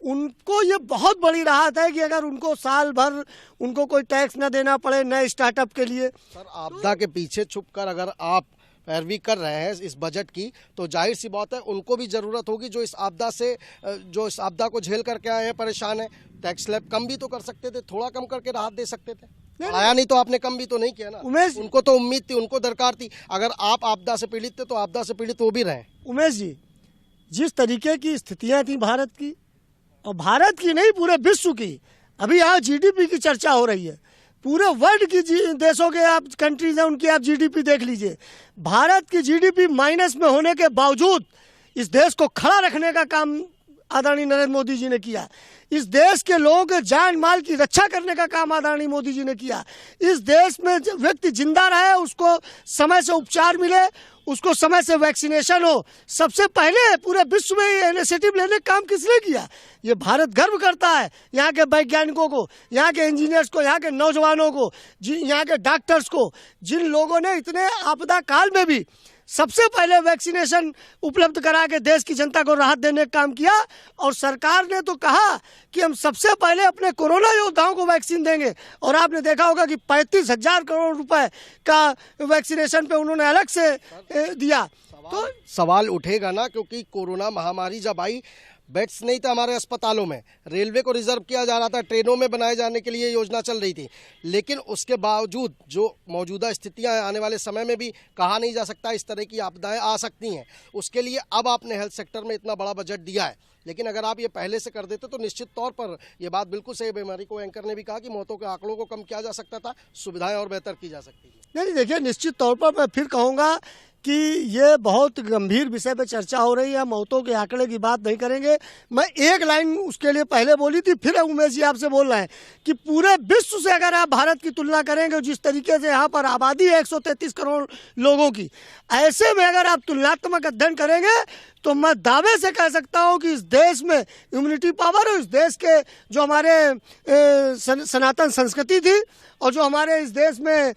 उनको ये बहुत बड़ी राहत है कि अगर उनको साल भर उनको कोई टैक्स ना देना पड़े नए स्टार्टअप के लिए। सर, आपदा के पीछे छुपकर अगर आप पैरवी कर रहे हैं इस बजट की, तो जाहिर सी बात है उनको भी जरूरत होगी जो इस आपदा को झेल करके आए हैं, परेशान है। टैक्स स्लैब कम भी तो कर सकते थे, थोड़ा कम करके राहत दे सकते थे। आया नहीं तो आपने कम भी तो नहीं किया ना उमेश। उनको तो उम्मीद थी, उनको दरकार थी। अगर आप आपदा से पीड़ित थे तो आपदा से पीड़ित वो भी रहे। उमेश जी, जिस तरीके की स्थितियां थी भारत की, और भारत की नहीं पूरे विश्व की, अभी यहाँ जीडीपी की चर्चा हो रही है, पूरे वर्ल्ड की देशों के आप कंट्रीज हैं उनकी आप जीडीपी देख लीजिए। भारत की जीडीपी माइनस में होने के बावजूद इस देश को खड़ा रखने का काम आदरणीय नरेंद्र मोदी जी ने किया। इस देश के लोगों के जान माल की रक्षा करने का काम आदरणीय मोदी जी ने किया। इस देश में व्यक्ति जिंदा रहे, उसको समय से उपचार मिले, उसको समय से वैक्सीनेशन हो। सबसे पहले पूरे विश्व में ये इनिशिएटिव लेने का काम किसने किया? ये भारत गर्व करता है यहाँ के वैज्ञानिकों को, यहाँ के इंजीनियर्स को, यहाँ के नौजवानों को, यहाँ के डॉक्टर्स को, जिन लोगों ने इतने आपदा काल में भी सबसे पहले वैक्सीनेशन उपलब्ध करा के देश की जनता को राहत देने का काम किया। और सरकार ने तो कहा कि हम सबसे पहले अपने कोरोना योद्धाओं को वैक्सीन देंगे, और आपने देखा होगा कि 35,000 करोड़ रुपए का वैक्सीनेशन पे उन्होंने अलग से दिया। तो सवाल उठेगा ना, क्योंकि कोरोना महामारी जब आई बेड्स नहीं था हमारे अस्पतालों में, रेलवे को रिजर्व किया जा रहा था, ट्रेनों में बनाए जाने के लिए योजना चल रही थी, लेकिन उसके बावजूद जो मौजूदा स्थितियां हैं आने वाले समय में भी कहा नहीं जा सकता इस तरह की आपदाएं आ सकती हैं। उसके लिए अब आपने हेल्थ सेक्टर में इतना बड़ा बजट दिया है, लेकिन अगर आप ये पहले से कर देते तो निश्चित तौर पर ये बात बिल्कुल सही। बीमारी को एंकर ने भी कहा कि मौतों के आंकड़ों को कम किया जा सकता था, सुविधाएं और बेहतर की जा सकती थी। नहीं, देखिए, निश्चित तौर पर मैं फिर कहूँगा कि ये बहुत गंभीर विषय पे चर्चा हो रही है, मौतों के आंकड़े की बात नहीं करेंगे। मैं एक लाइन उसके लिए पहले बोली थी, फिर उमेश जी आपसे बोल रहे हैं कि पूरे विश्व से अगर आप भारत की तुलना करेंगे, जिस तरीके से यहाँ पर आबादी है 133 करोड़ लोगों की, ऐसे में अगर आप तुलनात्मक अध्ययन करेंगे तो मैं दावे से कह सकता हूँ कि इस देश में इम्यूनिटी पावर और इस देश के जो हमारे सनातन संस्कृति थी और जो हमारे इस देश में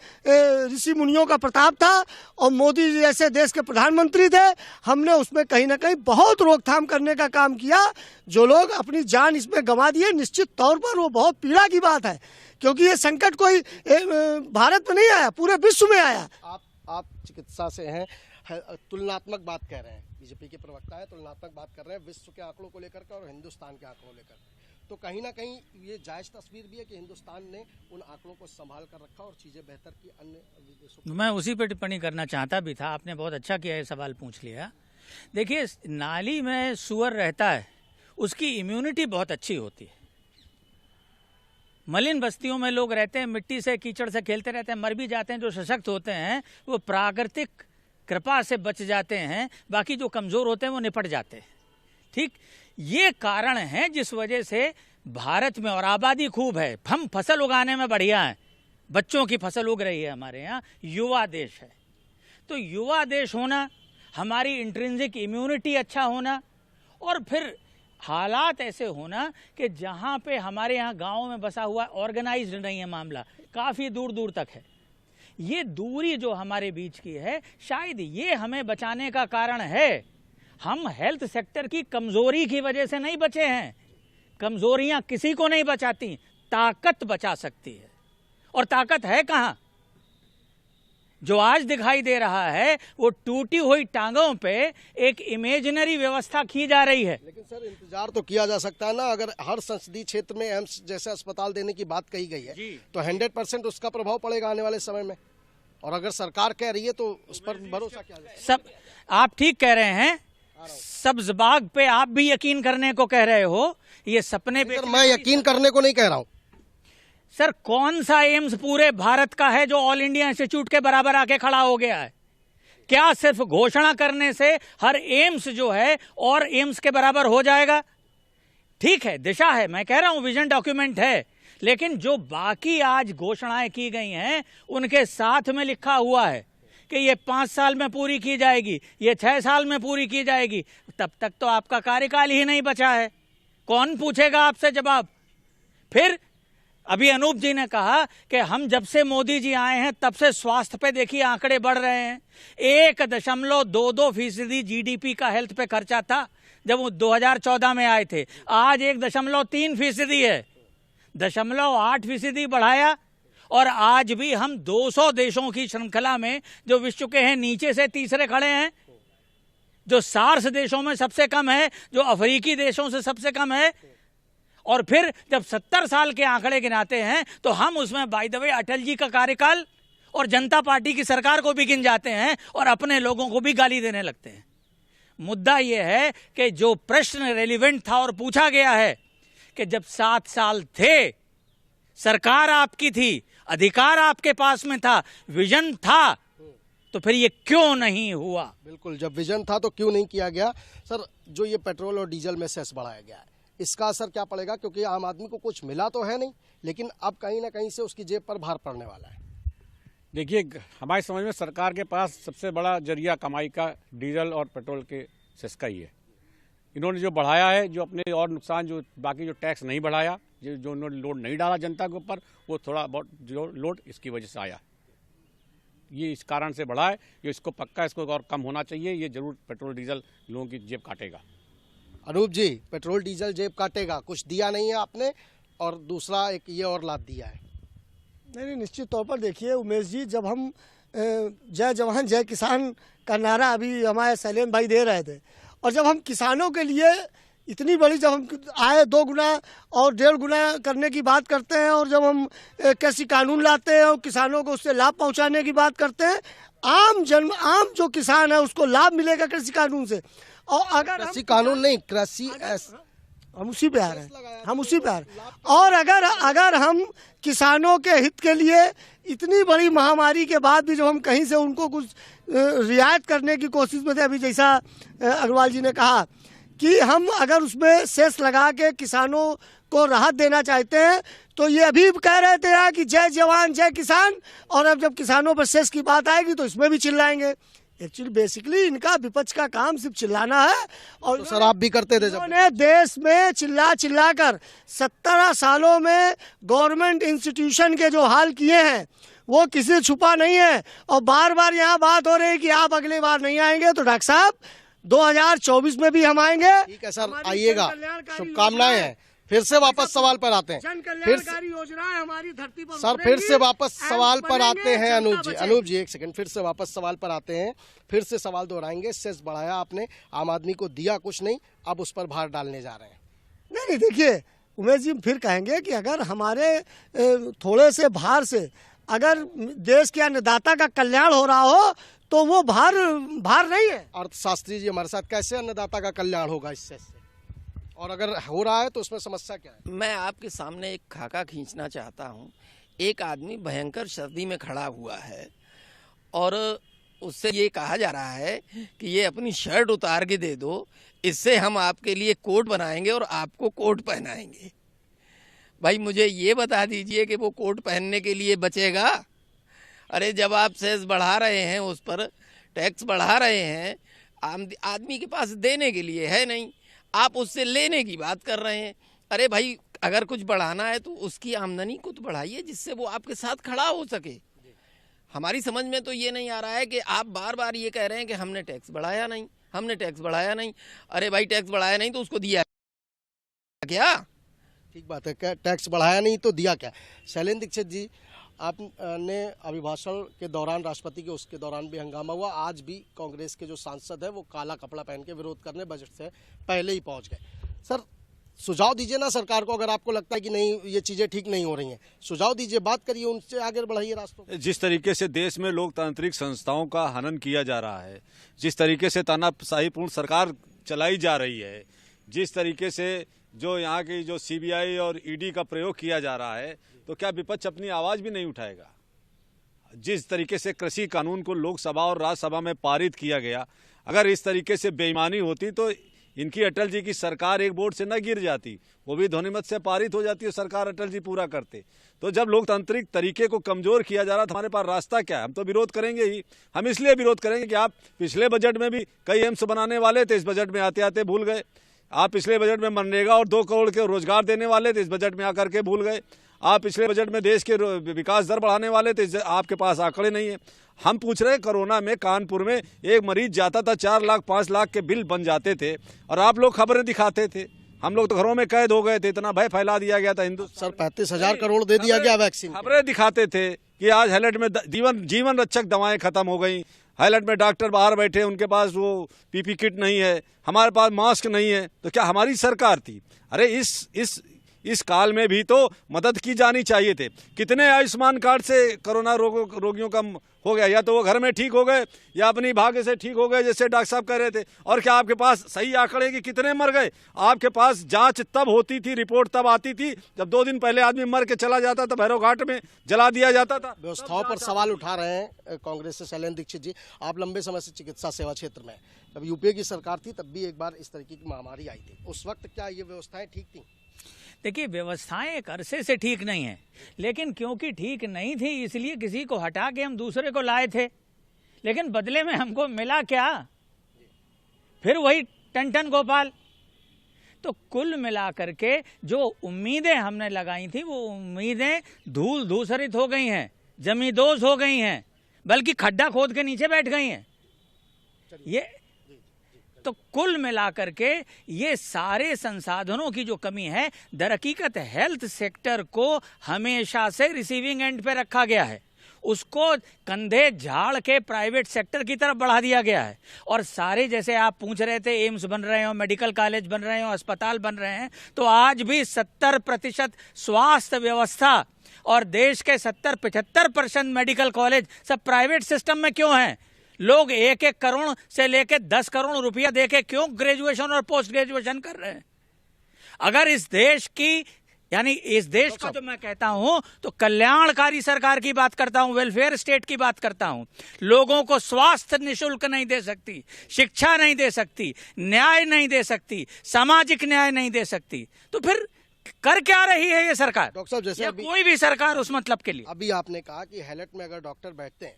ऋषि मुनियों का प्रताप था और मोदी जी जैसे देश के प्रधानमंत्री थे, हमने उसमें कहीं ना कहीं बहुत रोकथाम करने का काम किया। जो लोग अपनी जान इसमें गंवा दिए, निश्चित तौर पर वो बहुत पीड़ा की बात है, क्योंकि ये संकट कोई भारत में नहीं आया, पूरे विश्व में आया। आप चिकित्सा से हैं, तुलनात्मक बात कह रहे हैं, बीजेपी के प्रवक्ता है, तुलनात्मक बात कर रहे हैं विश्व के आंकड़ों को लेकर के और हिंदुस्तान के आंकड़ों लेकर, तो कहीं ना कहीं ये जायज तस्वीर भी है कि हिंदुस्तान ने उन आंकड़ों को संभाल कर रखा और चीजें बेहतर की अन्य देशों। मैं उसी पर टिप्पणी करना चाहता भी था, आपने बहुत अच्छा किया ये सवाल पूछ लिया। देखिए, नाली में सूअर रहता है, उसकी इम्यूनिटी बहुत अच्छी होती है। मलिन बस्तियों में लोग रहते हैं, मिट्टी से कीचड़ से खेलते रहते हैं, मर भी जाते हैं। जो सशक्त होते हैं वो प्राकृतिक कृपा से बच जाते हैं, बाकी जो कमज़ोर होते हैं वो निपट जाते हैं। ठीक, ये कारण है जिस वजह से भारत में, और आबादी खूब है, हम फसल उगाने में बढ़िया हैं, बच्चों की फसल उग रही है हमारे यहाँ, युवा देश है। तो युवा देश होना, हमारी इंट्रिंसिक इम्यूनिटी अच्छा होना, और फिर हालात ऐसे होना कि जहाँ पे हमारे यहाँ गाँव में बसा हुआ ऑर्गेनाइज्ड नहीं है मामला, काफ़ी दूर दूर तक है। ये दूरी जो हमारे बीच की है, शायद ये हमें बचाने का कारण है। हम हेल्थ सेक्टर की कमजोरी की वजह से नहीं बचे हैं। कमजोरियां किसी को नहीं बचाती, ताकत बचा सकती है। और ताकत है कहाँ? जो आज दिखाई दे रहा है वो टूटी हुई टांगों पे एक इमेजिनरी व्यवस्था की जा रही है। लेकिन सर, इंतजार तो किया जा सकता है ना। अगर हर संसदीय क्षेत्र में एम्स जैसा अस्पताल देने की बात कही गई है तो 100% उसका प्रभाव पड़ेगा आने वाले समय में, और अगर सरकार कह रही है तो उस पर भरोसा किया जाए। सब आप ठीक कह रहे हैं, सब्ज बाग पे आप भी यकीन करने को कह रहे हो, ये सपने पे। मैं यकीन करने को नहीं कह रहा हूँ सर। कौन सा एम्स पूरे भारत का है जो ऑल इंडिया इंस्टीट्यूट के बराबर आके खड़ा हो गया है? क्या सिर्फ घोषणा करने से हर एम्स जो है और एम्स के बराबर हो जाएगा? ठीक है, दिशा है, मैं कह रहा हूं विजन डॉक्यूमेंट है, लेकिन जो बाकी आज घोषणाएं की गई हैं उनके साथ में लिखा हुआ है कि ये 5 साल में पूरी की जाएगी, ये 6 साल में पूरी की जाएगी। तब तक तो आपका कार्यकाल ही नहीं बचा है, कौन पूछेगा आपसे जवाब? फिर अभी अनूप जी ने कहा कि हम जब से मोदी जी आए हैं तब से स्वास्थ्य पे देखिए आंकड़े बढ़ रहे हैं। 1.22% GDP का हेल्थ पे खर्चा था जब वो 2014 में आए थे, आज 1.3% है, 0.8% बढ़ाया। और आज भी हम 200 देशों की श्रृंखला में जो विश्व के हैं नीचे से तीसरे खड़े हैं, जो सार्स देशों में सबसे कम है, जो अफ्रीकी देशों से सबसे कम है। और फिर जब 70 साल के आंकड़े गिनाते हैं तो हम उसमें by the way Atal ji का कार्यकाल और जनता पार्टी की सरकार को भी गिन जाते हैं और अपने लोगों को भी गाली देने लगते हैं। मुद्दा यह है कि जो प्रश्न रेलिवेंट था और पूछा गया है कि जब 7 साल थे, सरकार आपकी थी, अधिकार आपके पास में था, विजन था, तो फिर ये क्यों नहीं हुआ? बिल्कुल, जब विजन था तो क्यों नहीं किया गया? सर, जो ये पेट्रोल और डीजल में सेस बढ़ाया गया है, इसका असर क्या पड़ेगा? क्योंकि आम आदमी को कुछ मिला तो है नहीं, लेकिन अब कहीं ना कहीं से उसकी जेब पर भार पड़ने वाला है। देखिए, हमारी समझ में सरकार के पास सबसे बड़ा जरिया कमाई का डीजल और पेट्रोल के सेस का ही है। इन्होंने जो बढ़ाया है, जो अपने और नुकसान, जो बाकी जो टैक्स नहीं बढ़ाया, जो उन्होंने लोड नहीं डाला जनता के ऊपर, वो थोड़ा बहुत जो लोड इसकी वजह से आया। ये इस कारण से बढ़ा है कि इसको पक्का इसको और कम होना चाहिए। ये जरूर पेट्रोल डीजल लोगों की जेब काटेगा। अनूप जी, पेट्रोल डीजल जेब काटेगा, कुछ दिया नहीं है आपने और दूसरा एक ये और लाभ दिया है। नहीं, निश्चित तौर पर देखिए उमेश जी, जब हम जय जवान जय किसान का नारा अभी हमारे शैलेंद्र भाई दे रहे थे, और जब हम किसानों के लिए इतनी बड़ी, जब हम आय 2 गुना और 1.5 गुना करने की बात करते हैं, और जब हम कृषि कानून लाते हैं और किसानों को उससे लाभ पहुंचाने की बात करते हैं, आम जो किसान है उसको लाभ मिलेगा कृषि कानून से। और अगर कृषि कानून नहीं, कृषि हम उसी पे आ रहे हैं, हम उसी पे आ रहे हैं। और अगर हम किसानों के हित के लिए इतनी बड़ी महामारी के बाद भी जब हम कहीं से उनको कुछ रियायत करने की कोशिश में थे, अभी जैसा अग्रवाल जी ने कहा कि हम अगर उसमें सेस लगा के किसानों को राहत देना चाहते हैं, तो ये अभी कह रहे थे यार कि जय जवान जय किसान, और अब जब किसानों पर सेस की बात आएगी तो इसमें भी चिल्लाएंगे। एक्चुअली बेसिकली इनका विपक्ष का काम सिर्फ चिल्लाना है। और तो सर आप भी करते थे, उन्होंने देश में चिल्ला कर 17 सालों में गवर्नमेंट इंस्टीट्यूशन के जो हाल किए हैं वो किसी से छुपा नहीं है। और बार बार यहाँ बात हो रही है कि आप अगली बार नहीं आएंगे, तो डॉक्टर साहब 2024 में भी हम आएंगे। ठीक है सर, आइएगा, शुभकामनाएं हैं। फिर से वापस सवाल पर आते हैं, जन कल्याणकारी योजनाएं हमारी धरती पर सर फिर से वापस सवाल पर आते हैं। अनूप जी एक सेकंड, फिर से वापस सवाल पर आते हैं, फिर से सवाल दोहराएंगे। सेस बढ़ाया आपने, आम आदमी को दिया कुछ नहीं, अब उस पर भार डालने जा रहे हैं। नहीं, देखिए उमेश जी, फिर कहेंगे कि अगर हमारे थोड़े से भार से अगर देश के अन्नदाता का कल्याण हो रहा हो तो वो भार नहीं है। अर्थशास्त्री जी हमारे साथ, कैसे अन्नदाता का कल्याण होगा इससे, और अगर हो रहा है तो उसमें समस्या क्या है? मैं आपके सामने एक खाका खींचना चाहता हूं। एक आदमी भयंकर सर्दी में खड़ा हुआ है और उससे ये कहा जा रहा है कि ये अपनी शर्ट उतार के दे दो, इससे हम आपके लिए कोट बनाएंगे और आपको कोट पहनाएंगे। भाई मुझे ये बता दीजिए कि वो कोट पहनने के लिए बचेगा? अरे जब आप सेस बढ़ा रहे हैं, उस पर टैक्स बढ़ा रहे हैं, आदमी के पास देने के लिए है नहीं, आप उससे लेने की बात कर रहे हैं। अरे भाई अगर कुछ बढ़ाना है तो उसकी आमदनी को तो बढ़ाइए जिससे वो आपके साथ खड़ा हो सके। हमारी समझ में तो ये नहीं आ रहा है कि आप बार बार ये कह रहे हैं कि हमने टैक्स बढ़ाया नहीं, हमने टैक्स बढ़ाया नहीं। अरे भाई टैक्स बढ़ाया नहीं तो उसको दिया क्या? ठीक बात है, क्या टैक्स बढ़ाया नहीं तो दिया क्या? शैलेंद्र दीक्षित जी, आपने अभिभाषण के दौरान, राष्ट्रपति के उसके दौरान भी हंगामा हुआ, आज भी कांग्रेस के जो सांसद है वो काला कपड़ा पहन के विरोध करने बजट से पहले ही पहुंच गए। सर सुझाव दीजिए ना सरकार को, अगर आपको लगता है कि नहीं ये चीज़ें ठीक नहीं हो रही हैं, सुझाव दीजिए, बात करिए, उनसे आगे बढ़ाइए रास्तों। जिस तरीके से देश में लोकतांत्रिक संस्थाओं का हनन किया जा रहा है, जिस तरीके से तानाशाहीपूर्ण सरकार चलाई जा रही है, जिस तरीके से जो यहाँ की जो CBI और ED का प्रयोग किया जा रहा है, तो क्या विपक्ष अपनी आवाज़ भी नहीं उठाएगा? जिस तरीके से कृषि कानून को लोकसभा और राज्यसभा में पारित किया गया, अगर इस तरीके से बेईमानी होती तो इनकी अटल जी की सरकार एक वोट से न गिर जाती, वो भी ध्वनिमत से पारित हो जाती और सरकार अटल जी पूरा करते। तो जब लोकतांत्रिक तरीके को कमजोर किया जा रहा था, हमारे पास रास्ता क्या है? हम तो विरोध करेंगे ही। हम इसलिए विरोध करेंगे कि आप पिछले बजट में भी कई एम्स बनाने वाले थे, इस बजट में आते आते भूल गए। आप पिछले बजट में मनरेगा और 2 करोड़ के रोजगार देने वाले थे, इस बजट में आकर के भूल गए। आप पिछले बजट में देश के विकास दर बढ़ाने वाले थे, आपके पास आंकड़े नहीं है। हम पूछ रहे हैं, कोरोना में कानपुर में एक मरीज जाता था, 4 लाख 5 लाख के बिल बन जाते थे और आप लोग खबरें दिखाते थे। हम लोग तो घरों में कैद हो गए थे, इतना भय फैला दिया गया था हिंदुस्तान। सर 35,000 करोड़ दे दिया गया वैक्सीन। खबरें दिखाते थे कि आज हाईलाइट में जीवन रक्षक दवाएं खत्म हो गई, हाईलाइट में डॉक्टर बाहर बैठे, उनके पास वो PP किट नहीं है, हमारे पास मास्क नहीं है। तो क्या हमारी सरकार थी? अरे इस काल में भी तो मदद की जानी चाहिए थे। कितने आयुष्मान कार्ड से कोरोना रोगियों का हो गया, या तो वो घर में ठीक हो गए या अपनी भाग्य से ठीक हो गए, जैसे डॉक्टर साहब कह रहे थे। और क्या आपके पास सही आंकड़े कि कितने मर गए? आपके पास जांच तब होती थी, रिपोर्ट तब आती थी जब 2 दिन पहले आदमी मर के चला जाता था, भैरव घाट में जला दिया जाता था। व्यवस्थाओं पर सवाल उठा रहे हैं कांग्रेस से शैलेंद्र दीक्षित जी। आप लंबे समय से चिकित्सा सेवा क्षेत्र में, जब UPA की सरकार थी तब भी एक बार इस तरीके की महामारी आई थी, उस वक्त क्या ये व्यवस्थाएं ठीक थी? देखिए व्यवस्थाएं एक अरसे से ठीक नहीं है, लेकिन क्योंकि ठीक नहीं थी इसलिए किसी को हटा के हम दूसरे को लाए थे, लेकिन बदले में हमको मिला क्या? फिर वही टन गोपाल। तो कुल मिलाकर के जो उम्मीदें हमने लगाई थी वो उम्मीदें धूल धूसरित हो गई हैं, जमींदोज हो गई हैं। बल्कि खड्डा खोद के नीचे बैठ गई हैं। ये तो कुल मिलाकर के ये सारे संसाधनों की जो कमी है, दरहकीकत हेल्थ सेक्टर को हमेशा से रिसीविंग एंड पे रखा गया है, उसको कंधे झाड़ के प्राइवेट सेक्टर की तरफ बढ़ा दिया गया है। और सारे, जैसे आप पूछ रहे थे, एम्स बन रहे हो, मेडिकल कॉलेज बन रहे हो, अस्पताल बन रहे हैं, तो आज भी 70% स्वास्थ्य व्यवस्था और देश के 70-75% मेडिकल कॉलेज सब प्राइवेट सिस्टम में क्यों हैं? लोग 1-1 करोड़ से लेके 10 करोड़ रुपया देके क्यों ग्रेजुएशन और पोस्ट ग्रेजुएशन कर रहे हैं? अगर इस देश की, यानी इस देश का, तो मैं कहता हूं तो कल्याणकारी सरकार की बात करता हूं, वेलफेयर स्टेट की बात करता हूं। लोगों को स्वास्थ्य निःशुल्क नहीं दे सकती, शिक्षा नहीं दे सकती, न्याय नहीं दे सकती, सामाजिक न्याय नहीं दे सकती, तो फिर कर क्या रही है ये सरकार? डॉक्टर साहब, जैसे कोई भी सरकार उस मतलब के लिए। अभी आपने कहा कि हैलट में अगर डॉक्टर बैठते हैं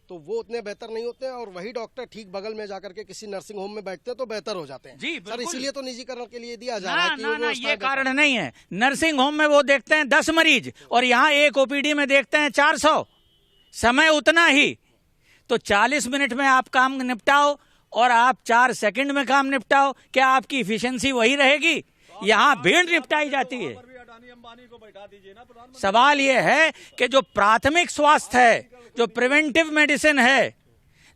तो वो उतने बेहतर नहीं होते हैं, और वही डॉक्टर ठीक बगल में जाकर के किसी नर्सिंग होम में बैठते हैं तो बेहतर हो जाते हैं। जी, सर, इसीलिए तो निजीकरण के लिए दिया जा रहा है कि वो ना, व्यवस्था ये कारण नहीं है। नर्सिंग होम में वो देखते हैं 10 मरीज और यहाँ एक ओपीडी में देखते हैं 400, समय उतना ही। तो 40 मिनट में आप काम निपटाओ और आप 4 सेकंड में काम निपटाओ, क्या आपकी इफिशियंसी वही रहेगी? यहाँ भीड़ निपटाई जाती है। सवाल ये है कि जो प्राथमिक स्वास्थ्य है, जो प्रिवेंटिव मेडिसिन है,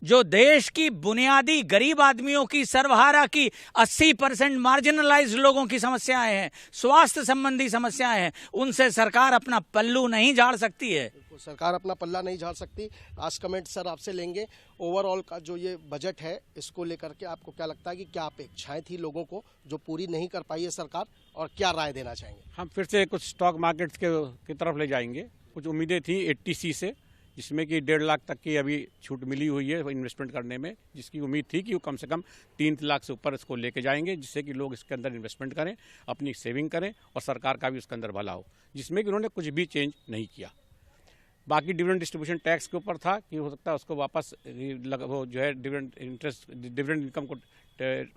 जो देश की बुनियादी गरीब आदमियों की, सर्वहारा की 80% मार्जिनलाइज्ड लोगों की समस्याएं हैं, स्वास्थ्य संबंधी समस्याएं हैं, उनसे सरकार अपना पल्लू नहीं झाड़ सकती है। सरकार अपना पल्ला नहीं झाड़ सकती। आज कमेंट सर आपसे लेंगे, ओवरऑल का जो ये बजट है इसको लेकर के आपको क्या लगता है कि क्या अपेक्षाएं थी लोगों को जो पूरी नहीं कर पाई है सरकार, और क्या राय देना चाहेंगे? हम फिर से कुछ स्टॉक मार्केट्स की तरफ ले जाएंगे। कुछ उम्मीदें थी 80C से, जिसमें कि 1.5 लाख तक की अभी छूट मिली हुई है इन्वेस्टमेंट करने में, जिसकी उम्मीद थी कि वो कम से कम 3 लाख से ऊपर इसको लेके जाएंगे, जिससे कि लोग इसके अंदर इन्वेस्टमेंट करें, अपनी सेविंग करें और सरकार का भी उसके अंदर भला हो, जिसमें कि उन्होंने कुछ भी चेंज नहीं किया। बाकी डिविडेंड डिस्ट्रीब्यूशन टैक्स के ऊपर था कि हो सकता है उसको वापस वो जो है डिविडेंड इनकम को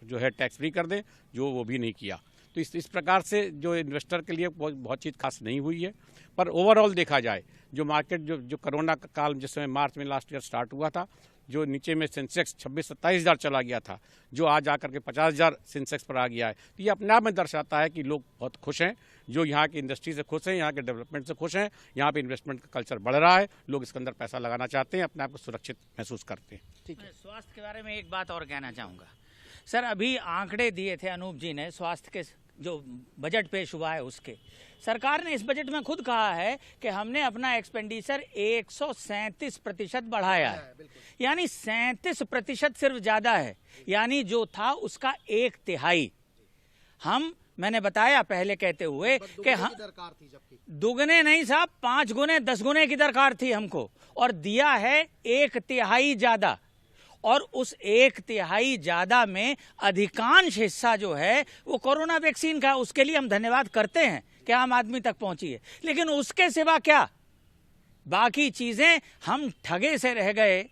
जो है टैक्स फ्री कर दें, जो वो भी नहीं किया। तो इस प्रकार से जो इन्वेस्टर के लिए बहुत चीज़ खास नहीं हुई है। पर ओवरऑल देखा जाए, जो मार्केट जो कोरोना का काल जिस समय मार्च में लास्ट ईयर स्टार्ट हुआ था, जो नीचे में सेंसेक्स 26-27 हज़ार चला गया था, जो आज आकर के 50,000 सेंसेक्स पर आ गया है, तो ये अपने आप में दर्शाता है कि लोग बहुत खुश हैं, जो यहाँ की इंडस्ट्री से खुश हैं, यहाँ के डेवलपमेंट से खुश हैं, यहाँ पे इन्वेस्टमेंट का कल्चर बढ़ रहा है, लोग इसके अंदर पैसा लगाना चाहते हैं, अपने आप को सुरक्षित महसूस करते हैं। ठीक है। स्वास्थ्य के बारे में एक बात और कहना चाहूँगा सर, अभी आंकड़े दिए थे अनूप जी ने, स्वास्थ्य के जो बजट पेश हुआ है उसके, सरकार ने इस बजट में खुद कहा है कि हमने अपना एक्सपेंडिचर 137% बढ़ाया है, यानी 37% सिर्फ ज्यादा है, यानी जो था उसका 1/3। मैंने बताया पहले कहते हुए कि हम दरकार थी, जबकि दुगने नहीं साहब, 5 गुने 10 गुने की दरकार थी हमको, और दिया है 1/3 ज्यादा। और उस 1/3 ज्यादा में अधिकांश हिस्सा जो है वो कोरोना वैक्सीन का, उसके लिए हम धन्यवाद करते हैं कि आम आदमी तक पहुंची है। लेकिन उसके सिवा क्या, बाकी चीजें हम ठगे से रह गए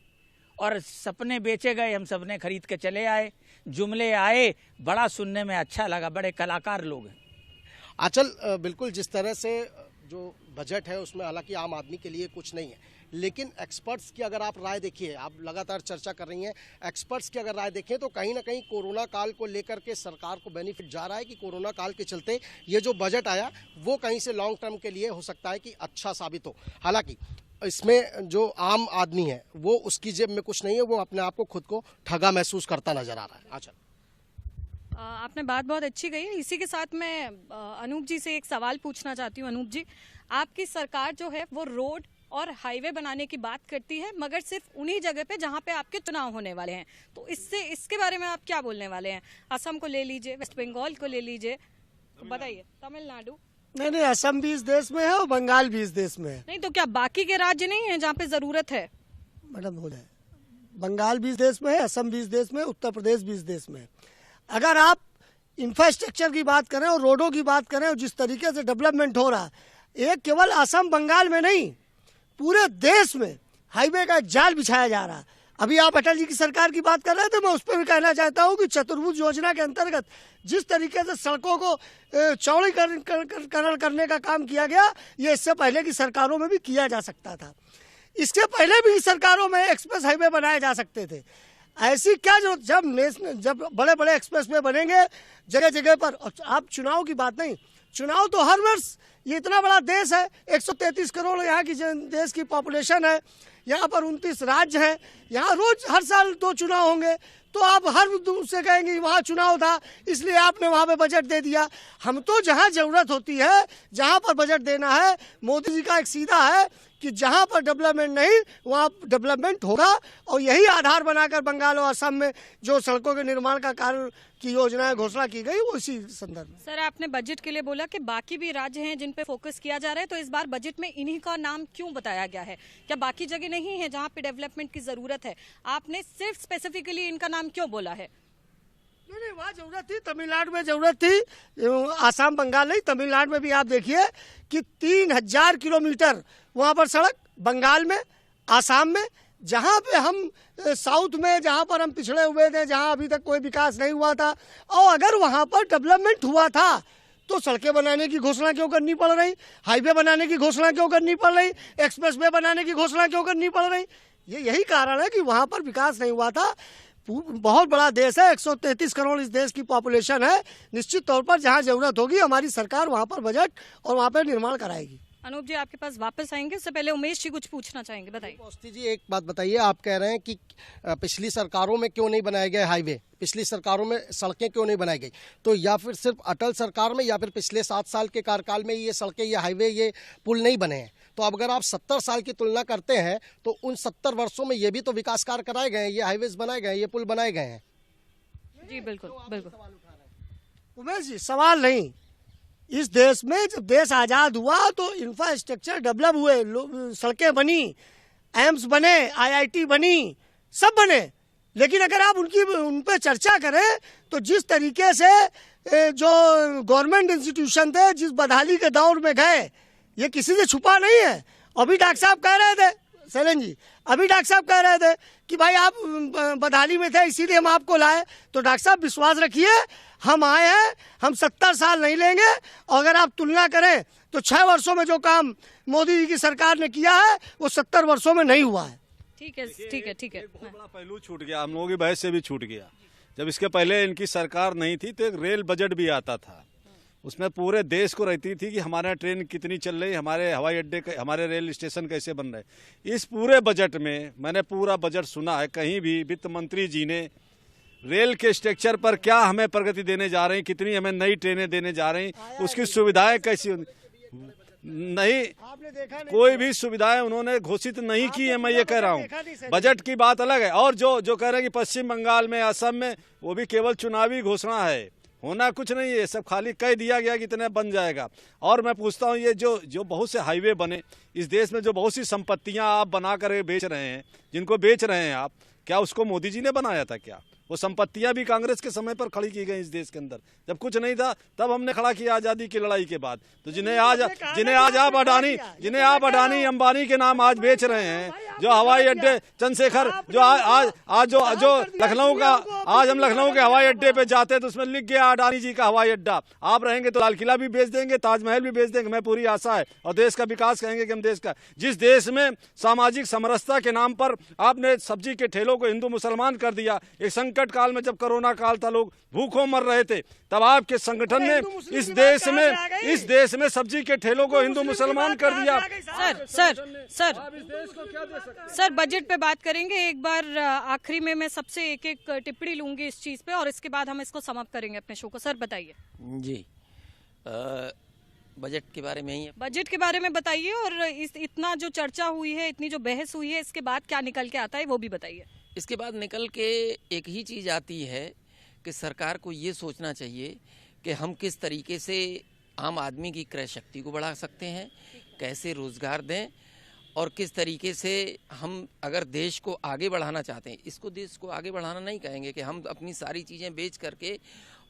और सपने बेचे गए, हम सपने खरीद के चले आए, जुमले आए, बड़ा सुनने में अच्छा लगा, बड़े कलाकार लोग हैं। आंचल, बिल्कुल जिस तरह से जो बजट है उसमें हालांकि आम आदमी के लिए कुछ नहीं है, लेकिन एक्सपर्ट्स की अगर आप राय देखिए, आप लगातार चर्चा कर रही हैं, एक्सपर्ट्स की अगर राय देखें तो कहीं ना कहीं कोरोना काल को लेकर के सरकार को बेनिफिट जा रहा है कि कोरोना काल के चलते ये जो बजट आया वो कहीं से लॉन्ग टर्म के लिए हो सकता है कि अच्छा साबित हो। हालांकि इसमें जो आम आदमी है वो उसकी जेब में कुछ नहीं है, वो अपने आप को खुद को ठगा महसूस करता नजर आ रहा है। अच्छा, आपने बात बहुत अच्छी कही। इसी के साथ मैं अनूप जी से एक सवाल पूछना चाहती हूँ। अनूप जी, आपकी सरकार जो है वो रोड और हाईवे बनाने की बात करती है, मगर सिर्फ उन्हीं जगह पे जहाँ पे आपके चुनाव होने वाले हैं, तो इसके बारे में आप क्या बोलने वाले हैं? असम को ले लीजिए, वेस्ट बंगाल को ले लीजिए, तो बताइए। तमिलनाडु नहीं, असम भी इस देश में है और बंगाल भी इस देश में है। नहीं तो क्या बाकी के राज्य नहीं है जहाँ पे जरूरत है? मैडम बोले, बंगाल भी इस देश में है, असम भी इस देश में, उत्तर प्रदेश भी इस देश में है। अगर आप इंफ्रास्ट्रक्चर की बात करें और रोडों की बात करें और जिस तरीके से डेवलपमेंट हो रहा है, ये केवल असम बंगाल में नहीं, पूरे देश में हाईवे का जाल बिछाया जा रहा है। अभी आप अटल जी की सरकार की बात कर रहे थे, मैं उस पर भी कहना चाहता हूं कि चतुर्भुज योजना के अंतर्गत जिस तरीके से सड़कों को चौड़ीकरण करने का काम किया गया, ये इससे पहले की सरकारों में भी किया जा सकता था। इसके पहले भी सरकारों में एक्सप्रेस हाईवे बनाए जा सकते थे। ऐसी क्या जो जब बड़े बड़े एक्सप्रेस वे बनेंगे जगह जगह पर, आप चुनाव की बात नहीं, चुनाव तो हर वर्ष, ये इतना बड़ा देश है, 133 करोड़ यहाँ की देश की पॉपुलेशन है, यहाँ पर 29 राज्य हैं, यहाँ रोज हर साल 2 चुनाव होंगे, तो आप हर से कहेंगे वहाँ चुनाव था इसलिए आपने वहाँ पे बजट दे दिया। हम तो जहाँ जरूरत होती है, जहाँ पर बजट देना है, मोदी जी का एक सीधा है कि जहाँ पर डेवलपमेंट नहीं वहाँ डेवलपमेंट होगा, और यही आधार बनाकर बंगाल और असम में जो सड़कों के निर्माण का कार्य की योजनाएं घोषणा की गई उसी संदर्भ में। सर, आपने बजट के लिए बोला कि बाकी भी राज्य हैं जिन पे फोकस किया जा रहा है, तो इस बार बजट में इन्हीं का नाम क्यों बताया गया है? क्या बाकी जगह नहीं है जहाँ पे डेवलपमेंट की जरूरत है? आपने सिर्फ स्पेसिफिकली इनका नाम क्यों बोला है? नहीं, वहाँ जरूरत थी, तमिलनाडु में जरूरत थी, आसाम बंगाल नहीं, तमिलनाडु में भी आप देखिए कि 3000 किलोमीटर वहाँ पर सड़क, बंगाल में, आसाम में, जहाँ पे हम साउथ में जहाँ पर हम पिछड़े हुए थे, जहाँ अभी तक कोई विकास नहीं हुआ था, और अगर वहाँ पर डेवलपमेंट हुआ था तो सड़कें बनाने की घोषणा क्यों करनी पड़ रही, हाईवे बनाने की घोषणा क्यों करनी पड़ रही, एक्सप्रेस वे बनाने की घोषणा क्यों करनी पड़ रही? यही कारण है कि वहाँ पर विकास नहीं हुआ था। बहुत बड़ा देश है, 133 करोड़ इस देश की पॉपुलेशन है, निश्चित तौर पर जहाँ जरूरत होगी हमारी सरकार वहाँ पर बजट और वहाँ पर निर्माण कराएगी। अनूप जी आपके पास वापस आएंगे, उससे पहले उमेश जी कुछ पूछना चाहेंगे, बताइए। अवस्थी जी एक बात बताइए, आप कह रहे हैं कि पिछली सरकारों में क्यों नहीं बनाए गए हाईवे, पिछली सरकारों में सड़कें क्यों नहीं बनाई गई, तो या फिर सिर्फ अटल सरकार में या फिर पिछले 7 साल के कार्यकाल में ये सड़कें, ये हाईवे, ये पुल नहीं बने हैं? तो अब अगर आप 70 साल की तुलना करते हैं तो उन 70 वर्षों में ये भी तो विकास कार्य कराए गए हैं, ये हाईवेज बनाए गए हैं, ये पुल बनाए गए हैं। जी बिल्कुल बिल्कुल। उमेश जी, सवाल नहीं, इस देश में जब देश आजाद हुआ तो इंफ्रास्ट्रक्चर डेवलप हुए, सड़कें बनी, एम्स बने, IIT बनी, सब बने, लेकिन अगर आप उन पे चर्चा करें तो जिस तरीके से जो गवर्नमेंट इंस्टीट्यूशन थे जिस बदहाली के दौर में गए, ये किसी से छुपा नहीं है। अभी डॉक्टर साहब कह रहे थे, सैलन जी, अभी डॉक्टर साहब कह रहे थे कि भाई आप बदहाली में थे इसीलिए हम आपको लाए, तो डॉक्टर साहब विश्वास रखिए, हम आए हैं, हम 70 साल नहीं लेंगे, और अगर आप तुलना करें तो 6 वर्षों में जो काम मोदी जी की सरकार ने किया है वो 70 वर्षों में नहीं हुआ है। ठीक है ठीक है ठीक है। बहुत बड़ा पहलू छूट गया, हम लोगों की बहस से भी छूट गया। जब इसके पहले इनकी सरकार नहीं थी तो एक रेल बजट भी आता था, उसमें पूरे देश को रहती थी कि हमारा ट्रेन कितनी चल रही, हमारे हवाई अड्डे, हमारे रेल स्टेशन कैसे बन रहे। इस पूरे बजट में मैंने पूरा बजट सुना है, कहीं भी वित्त मंत्री जी ने रेल के स्ट्रक्चर पर क्या हमें प्रगति देने जा रहे हैं, कितनी हमें नई ट्रेनें देने जा रही हैं, उसकी सुविधाएं कैसी नहीं, कोई भी सुविधाएं उन्होंने घोषित नहीं की है। मैं ये कह रहा हूँ, बजट की बात अलग है, और जो कह रहे हैं कि पश्चिम बंगाल में, असम में, वो भी केवल चुनावी घोषणा है, होना कुछ नहीं है, सब खाली कह दिया गया कि इतने बन जाएगा। और मैं पूछता हूँ, ये जो बहुत से हाईवे बने इस देश में, जो बहुत सी संपत्तियां आप बना कर बेच रहे हैं, जिनको बेच रहे हैं आप, क्या उसको मोदी जी ने बनाया था? क्या वो संपत्तियां भी कांग्रेस के समय पर खड़ी की गई इस देश के अंदर? जब कुछ नहीं था तब हमने खड़ा किया आज़ादी की लड़ाई के बाद। तो जिन्हें आज आप अडानी अंबानी के नाम आज बेच रहे हैं, जो हवाई अड्डे, चंद्रशेखर, जो आज जो लखनऊ का, आज हम लखनऊ के हवाई अड्डे पे जाते हैं तो उसमें लिख गया अडानी जी का हवाई अड्डा। आप रहेंगे तो लाल किला भी बेच देंगे, ताजमहल भी बेच देंगे, मैं पूरी आशा है, और देश का विकास कहेंगे कि हम देश का, जिस देश में सामाजिक समरसता के नाम पर आपने सब्जी के ठेलों को हिंदू मुसलमान कर दिया। एक संकट काल में जब कोरोना काल था, लोग भूखों मर रहे थे, तब आपके संगठन ने इस देश में सब्जी के ठेलों को हिंदू मुसलमान कर दिया। सर बजट पे बात करेंगे एक बार, आखिरी में मैं सबसे एक टिप्पणी लूंगी इस चीज पे और इसके बाद हम इसको समाप्त करेंगे अपने शो को। सर बताइए जी, बजट के बारे में ही है, बजट के बारे में बताइए, और इतना जो चर्चा हुई है, इतनी जो बहस हुई है, इसके बाद क्या निकल के आता है वो भी बताइए। इसके बाद निकल के एक ही चीज़ आती है कि सरकार को ये सोचना चाहिए कि हम किस तरीके से आम आदमी की क्रय शक्ति को बढ़ा सकते हैं, कैसे रोज़गार दें, और किस तरीके से हम अगर देश को आगे बढ़ाना चाहते हैं, इसको देश को आगे बढ़ाना नहीं कहेंगे कि हम अपनी सारी चीज़ें बेच करके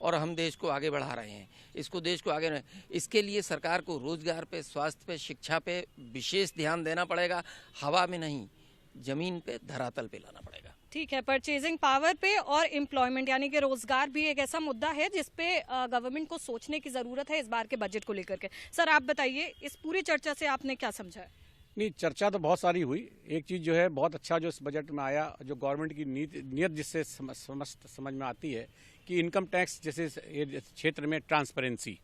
और हम देश को आगे बढ़ा रहे हैं, इसको देश को आगे, इसके लिए सरकार को रोज़गार पे, स्वास्थ्य पे, शिक्षा पे विशेष ध्यान देना पड़ेगा, हवा में नहीं, जमीन पे, धरातल पे लाना पड़ेगा। ठीक है, परचेजिंग पावर पे और एम्प्लॉयमेंट यानी कि रोजगार भी एक ऐसा मुद्दा है जिसपे गवर्नमेंट को सोचने की जरूरत है इस बार के बजट को लेकर के। सर आप बताइए, इस पूरी चर्चा से आपने क्या समझा है? नहीं, चर्चा तो बहुत सारी हुई। एक चीज़ जो है बहुत अच्छा जो इस बजट में आया, जो गवर्नमेंट की नीयत जिससे समझ में आती है कि इनकम टैक्स जैसे क्षेत्र में ट्रांसपेरेंसी,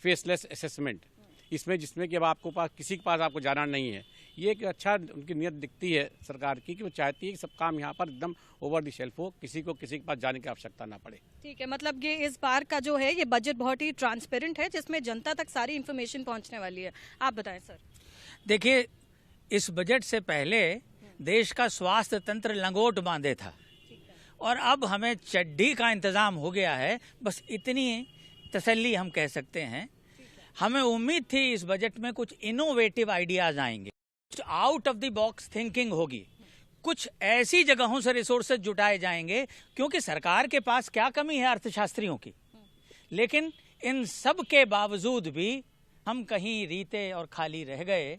फेसलेस असेसमेंट, इसमें जिसमें कि अब आपको पास किसी के पास आपको जाना नहीं है। ये एक अच्छा उनकी नीयत दिखती है सरकार की कि वो चाहती है कि सब काम यहाँ पर एकदम ओवर द शेल्फ हो, किसी के पास जाने की आवश्यकता ना पड़े। ठीक है, मतलब ये इस बार का जो है ये बजट बहुत ही ट्रांसपेरेंट है, जिसमें जनता तक सारी इन्फॉर्मेशन पहुँचने वाली है। आप बताएं सर। देखिए, इस बजट से पहले देश का स्वास्थ्य तंत्र लंगोट बांधे था और अब हमें चड्डी का इंतजाम हो गया है, बस इतनी तसल्ली हम कह सकते हैं। हमें उम्मीद थी इस बजट में कुछ इनोवेटिव आइडियाज आएंगे, कुछ out of the box thinking होगी, कुछ ऐसी जगहों से रिसोर्सेज जुटाए जाएंगे, क्योंकि सरकार के पास क्या कमी है अर्थशास्त्रियों की। लेकिन इन सब के बावजूद भी हम कहीं रीते और खाली रह गए।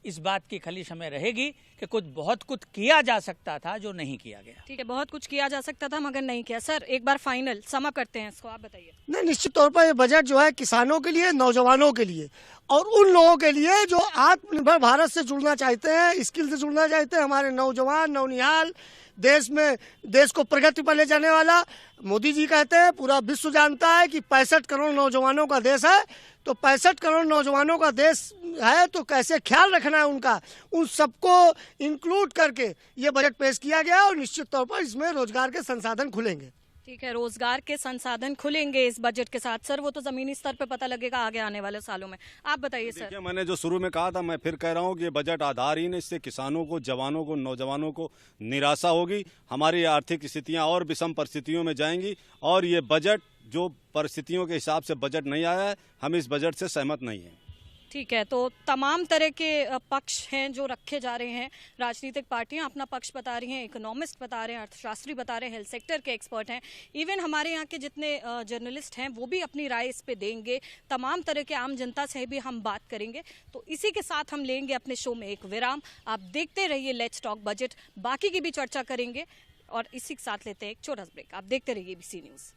इस बात की खलिश हमें रहेगी कि बहुत कुछ किया जा सकता था जो नहीं किया गया। ठीक है, बहुत कुछ किया जा सकता था मगर नहीं किया। सर एक बार फाइनल सम अप करते हैं इसको, आप बताइए। नहीं, निश्चित तौर पर ये बजट जो है किसानों के लिए, नौजवानों के लिए और उन लोगों के लिए जो आत्मनिर्भर भारत से जुड़ना चाहते हैं, स्किल से जुड़ना चाहते हैं। हमारे नौजवान नौनिहाल देश को प्रगति पर ले जाने वाला। मोदी जी कहते हैं पूरा विश्व जानता है कि 65 करोड़ नौजवानों का देश है, तो 65 करोड़ नौजवानों का देश है तो कैसे ख्याल रखना है उनका, उन सबको इंक्लूड करके ये बजट पेश किया गया और निश्चित तौर पर इसमें रोजगार के संसाधन खुलेंगे। ठीक है, रोजगार के संसाधन खुलेंगे इस बजट के साथ। सर वो तो जमीनी स्तर पे पता लगेगा आगे आने वाले सालों में। आप बताइए सर। देखिए, मैंने जो शुरू में कहा था, मैं फिर कह रहा हूँ कि ये बजट आधारहीन है। इससे किसानों को, जवानों को, नौजवानों को निराशा होगी। हमारी आर्थिक स्थितियाँ और विषम परिस्थितियों में जाएंगी और ये बजट जो परिस्थितियों के हिसाब से बजट नहीं आया है, हम इस बजट से सहमत नहीं हैं। ठीक है, तो तमाम तरह के पक्ष हैं जो रखे जा रहे हैं। राजनीतिक पार्टियां अपना पक्ष बता रही हैं, इकोनॉमिस्ट बता रहे हैं, अर्थशास्त्री बता रहे हैं, हेल्थ सेक्टर के एक्सपर्ट हैं, इवन हमारे यहाँ के जितने जर्नलिस्ट हैं वो भी अपनी राय इस पे देंगे। तमाम तरह के आम जनता से भी हम बात करेंगे। तो इसी के साथ हम लेंगे अपने शो में एक विराम। आप देखते रहिए लेट्स टॉक बजट, बाकी की भी चर्चा करेंगे और इसी के साथ लेते हैं एक छोटा सा ब्रेक। आप देखते रहिए ABC न्यूज़।